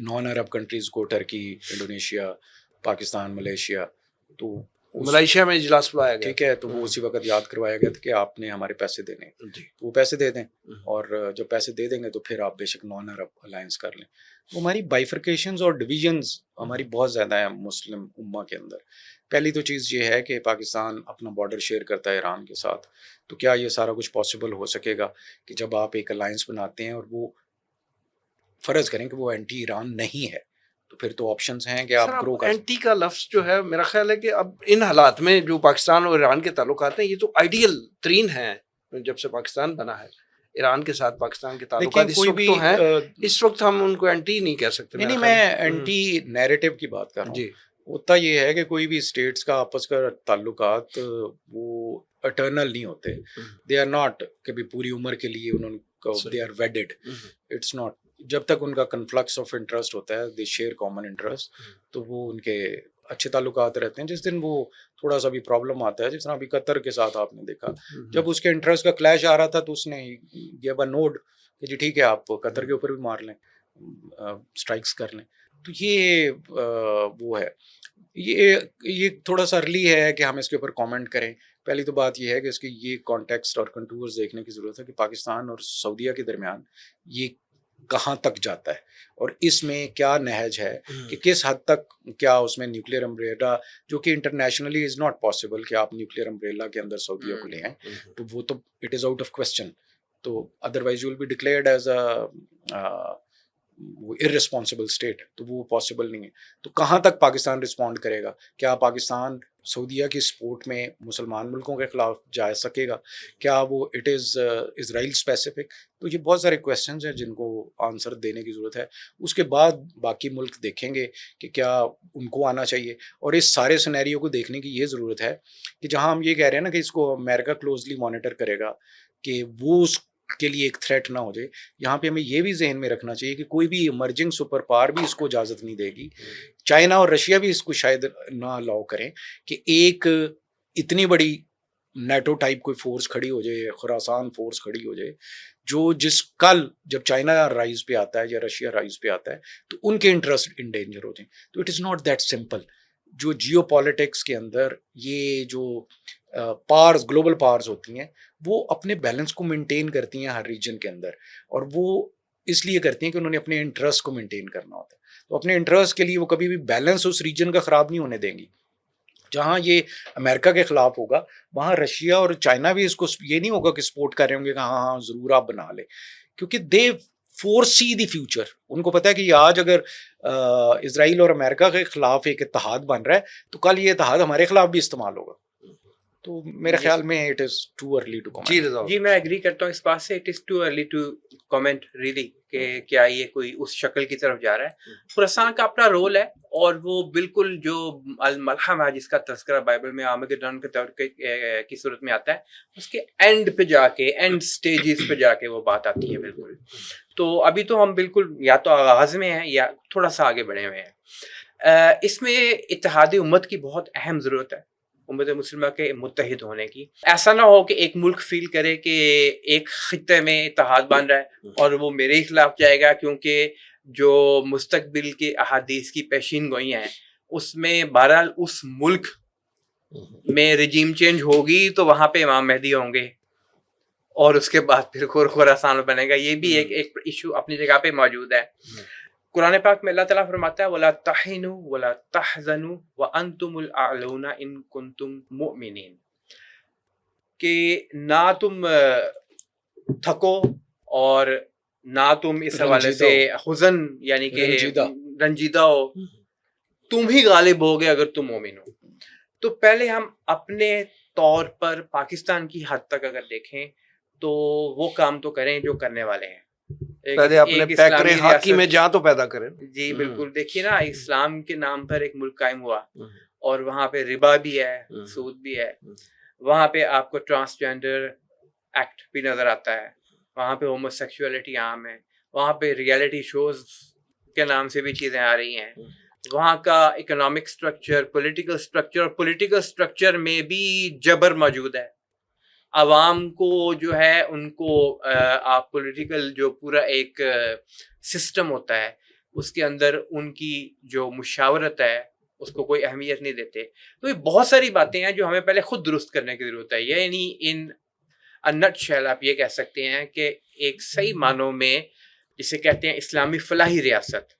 نان عرب کنٹریز کو, ٹرکی, انڈونیشیا, پاکستان, ملیشیا, تو ملائیشیا میں اجلاس بلایا گیا. ٹھیک ہے, تو وہ اسی وقت یاد کروایا گیا تھا کہ آپ نے ہمارے پیسے دینے ہیں, جی. وہ پیسے دے دیں, اور جب پیسے دے دیں گے تو پھر آپ بے شک نان عرب الائنس کر لیں. تو ہماری بائیفرکیشنز اور ڈویژنز ہماری بہت زیادہ ہیں مسلم امہ کے اندر. پہلی تو چیز یہ ہے کہ پاکستان اپنا بارڈر شیئر کرتا ہے ایران کے ساتھ, تو کیا یہ سارا کچھ پاسبل ہو سکے گا کہ جب آپ ایک الائنس بناتے ہیں اور وہ فرض کریں کہ وہ اینٹی ایران نہیں ہے, تو پھر تو آپشنز ہیں کہ آپ گرو کر. اینٹی کا لفظ جو ہے میرا خیال ہے کہ اب ان حالات میں جو پاکستان اور ایران کے تعلقات ہیں یہ تو آئیڈیل ترین ہیں. جب سے پاکستان بنا ہے ایران کے ساتھ پاکستان کے تعلقات اس وقت تو ہیں, اس وقت ہم ان کو اینٹی نہیں کہہ سکتے. نہیں, میں اینٹی نیریٹو کی بات کر رہا ہوں. جی. ہوتا یہ ہے کہ کوئی بھی اسٹیٹس کا آپس کا تعلقات وہ اٹرنل نہیں ہوتے. دے آر ناٹ کہ بھی پوری عمر کے لیے انہوں کو they are wedded. It's not. جب تک ان کا کنفلکس آف انٹرسٹ ہوتا ہے, دے شیئر کامن انٹرسٹ, تو وہ ان کے اچھے تعلقات رہتے ہیں. جس دن وہ تھوڑا سا بھی پرابلم آتا ہے, جس طرح ابھی قطر کے ساتھ آپ نے دیکھا, جب اس کے انٹرسٹ کا کلیش آ رہا تھا تو اس نے گیو اے نوڈ کہ جی ٹھیک ہے آپ قطر کے اوپر بھی مار لیں, اسٹرائکس کر لیں. تو یہ وہ ہے, یہ تھوڑا سا ارلی ہے کہ ہم اس کے اوپر کامنٹ کریں. پہلی تو بات یہ ہے کہ اس کی یہ کانٹیکسٹ اور کنٹورز دیکھنے کی ضرورت ہے کہ پاکستان اور سعودیہ کے درمیان یہ کہاں تک جاتا ہے, اور اس میں کیا نہج ہے کہ کس حد تک کیا اس میں نیوکلیئر امبریلا, جو کہ انٹرنیشنلی از ناٹ پاسبل کہ آپ نیوکلیئر امبریلا کے اندر سعودیہ کو لے آئیں, تو وہ تو it is out of question. تو otherwise you will be declared as a irresponsible state, تو وہ پاسبل نہیں ہے. تو کہاں تک پاکستان رسپونڈ کرے گا؟ کیا پاکستان سعودیہ کی سپورٹ میں مسلمان ملکوں کے خلاف جا سکے گا؟ کیا وہ اٹ از اسرائیل اسپیسیفک؟ تو یہ بہت سارے کویسچنز ہیں جن کو آنسر دینے کی ضرورت ہے. اس کے بعد باقی ملک دیکھیں گے کہ کیا ان کو آنا چاہیے. اور اس سارے سینیریو کو دیکھنے کی یہ ضرورت ہے کہ جہاں ہم یہ کہہ رہے ہیں نا کہ اس کو امریکہ کلوزلی مانیٹر کرے گا کہ وہ اس کے لیے ایک تھریٹ نہ ہو جائے, یہاں پہ ہمیں یہ بھی ذہن میں رکھنا چاہیے کہ کوئی بھی ایمرجنگ سپر پاور بھی اس کو اجازت نہیں دے گی. چائنا اور رشیا بھی اس کو شاید نہ الاؤ کریں کہ ایک اتنی بڑی نیٹو ٹائپ کوئی فورس کھڑی ہو جائے, خراسان فورس کھڑی ہو جائے, جو جس کل جب چائنا رائز پہ آتا ہے یا رشیا رائز پہ آتا ہے تو ان کے انٹرسٹ ان ڈینجر ہو جائیں. تو it is not that simple. جو جیو پالیٹکس کے اندر یہ جو پارز, گلوبل پارز ہوتی ہیں, وہ اپنے بیلنس کو مینٹین کرتی ہیں ہر ریجن کے اندر, اور وہ اس لیے کرتی ہیں کہ انہوں نے اپنے انٹرسٹ کو مینٹین کرنا ہوتا ہے. تو اپنے انٹرسٹ کے لیے وہ کبھی بھی بیلنس اس ریجن کا خراب نہیں ہونے دیں گی. جہاں یہ امریکہ کے خلاف ہوگا وہاں رشیا اور چائنا بھی اس کو یہ نہیں ہوگا کہ سپورٹ کر رہے ہوں گے کہ ہاں ضرور آپ بنا لیں, کیونکہ دے فور سی دی فیوچر. ان کو پتا ہے کہ یہ آج اگر اسرائیل اور امریکہ کے خلاف ایک اتحاد بن رہا ہے تو کل یہ اتحاد ہمارے خلاف بھی استعمال ہوگا. تو میرے خیال میں it is too early to comment. جی میں ایگری کرتا ہوں اس بات سے. It is too early to comment really کہ کیا یہ کوئی اس شکل کی طرف جا رہا ہے. خراسان کا اپنا رول ہے, اور وہ بالکل جو الملحم ہے جس کا تذکرہ بائبل میں آرمیگیڈون کے طور کی صورت میں آتا ہے, اس کے اینڈ پہ جا کے, اینڈ سٹیجز پہ جا کے وہ بات آتی ہے بالکل. تو ابھی تو ہم بالکل یا تو آغاز میں ہیں یا تھوڑا سا آگے بڑھے ہوئے ہیں. اس میں اتحاد امت کی بہت اہم ضرورت ہے, امت مسلمہ کے متحد ہونے کی. ایسا نہ ہو کہ ایک ملک فیل کرے کہ ایک خطے میں اتحاد بن رہا ہے اور وہ میرے ہی خلاف جائے گا, کیونکہ جو مستقبل کے احادیث کی پیشین گوئیاں ہیں اس میں بہرحال اس ملک میں رجیم چینج ہوگی تو وہاں پہ امام مہدی ہوں گے, اور اس کے بعد پھر خراسان بنے گا. یہ بھی ایک ایشو اپنی جگہ پہ موجود ہے. قرآن پاک میں اللہ تعالیٰ فرماتا ہے وَلَا تَحِنُوا وَلَا تَحْزَنُوا وَأَنْتُمُ الْأَعْلَوْنَ إِن كُنتُم مُؤْمِنِينَ, کہ نہ تم تھکو اور نہ تم اس حوالے سے حزن یعنی کہ رنجیدہ ہو, تم ہی غالب ہوگے اگر تم مومن ہو. تو پہلے ہم اپنے طور پر پاکستان کی حد تک اگر دیکھیں تو وہ کام تو کریں جو کرنے والے ہیں. پہلے اپنے پیک کریں ہاکی میں جہاں تو پیدا کریں. جی بالکل. دیکھیے نا اسلام کے نام پر ایک ملک قائم ہوا اور وہاں پہ ربا بھی ہے, سود بھی ہے, وہاں پہ آپ کو ٹرانسجینڈر ایکٹ بھی نظر آتا ہے, وہاں پہ ہومو سیکشولیٹی عام ہے, وہاں پہ ریئلٹی شوز کے نام سے بھی چیزیں آ رہی ہیں, وہاں کا اکنامک سٹرکچر, پولیٹیکل سٹرکچر, اور پولیٹیکل سٹرکچر میں بھی جبر موجود ہے. عوام کو جو ہے ان کو آپ پولیٹیکل جو پورا ایک سسٹم ہوتا ہے اس کے اندر ان کی جو مشاورت ہے اس کو کوئی اہمیت نہیں دیتے. تو یہ بہت ساری باتیں ہیں جو ہمیں پہلے خود درست کرنے کی ضرورت ہے. یعنی ان نٹ شیل آپ یہ کہہ سکتے ہیں کہ ایک صحیح معنوں میں جسے کہتے ہیں اسلامی فلاحی ریاست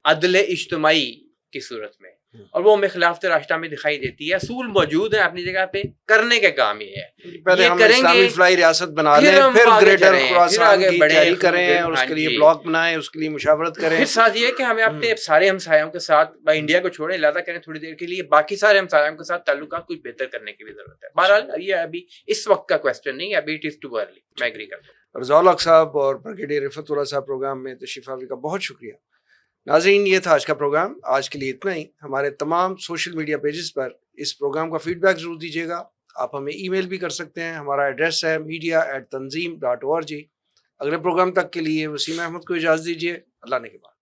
عدل اجتماعی کی صورت میں, اور وہ ہمیں خلافت راشدہ میں دکھائی دیتی ہے. اصول موجود ہیں اپنی جگہ پہ, کرنے کا کام یہ ہے. پہلے ہم اسلامی فلاحی ریاست بنا لیں, پھر گریٹر خراسان کی تیاری کریں اور اس کے لیے بلاک بنائیں, اس کے لیے مشاورت کریں. پھر ساتھ یہ کہ ہمیں اپنے سارے ہمسایوں کے ساتھ انڈیا کو چھوڑیں, ارادہ کریں تھوڑی دیر کے لیے باقی سارے ہمسایوں کے ساتھ تعلقات کچھ بہتر کرنے کی بھی ضرورت ہے. بہرحال یہ ابھی اس وقت کا کویسچن نہیں ہے, ابھی اٹ از ٹو ارلی. میں ایگری کرتا ہوں. رضا الحق صاحب اور بریگیڈیئر رفعت اللہ صاحب پروگرام میں تشریف آوری کا بہت شکریہ. ناظرین, یہ تھا آج کا پروگرام. آج کے لیے اتنا ہی. ہمارے تمام سوشل میڈیا پیجز پر اس پروگرام کا فیڈ بیک ضرور دیجیے گا. آپ ہمیں ای میل بھی کر سکتے ہیں. ہمارا ایڈریس ہے media@tanzeem.org. اگلے پروگرام تک کے لیے وسیم احمد کو اجازت دیجیے. اللہ نے کے بعد.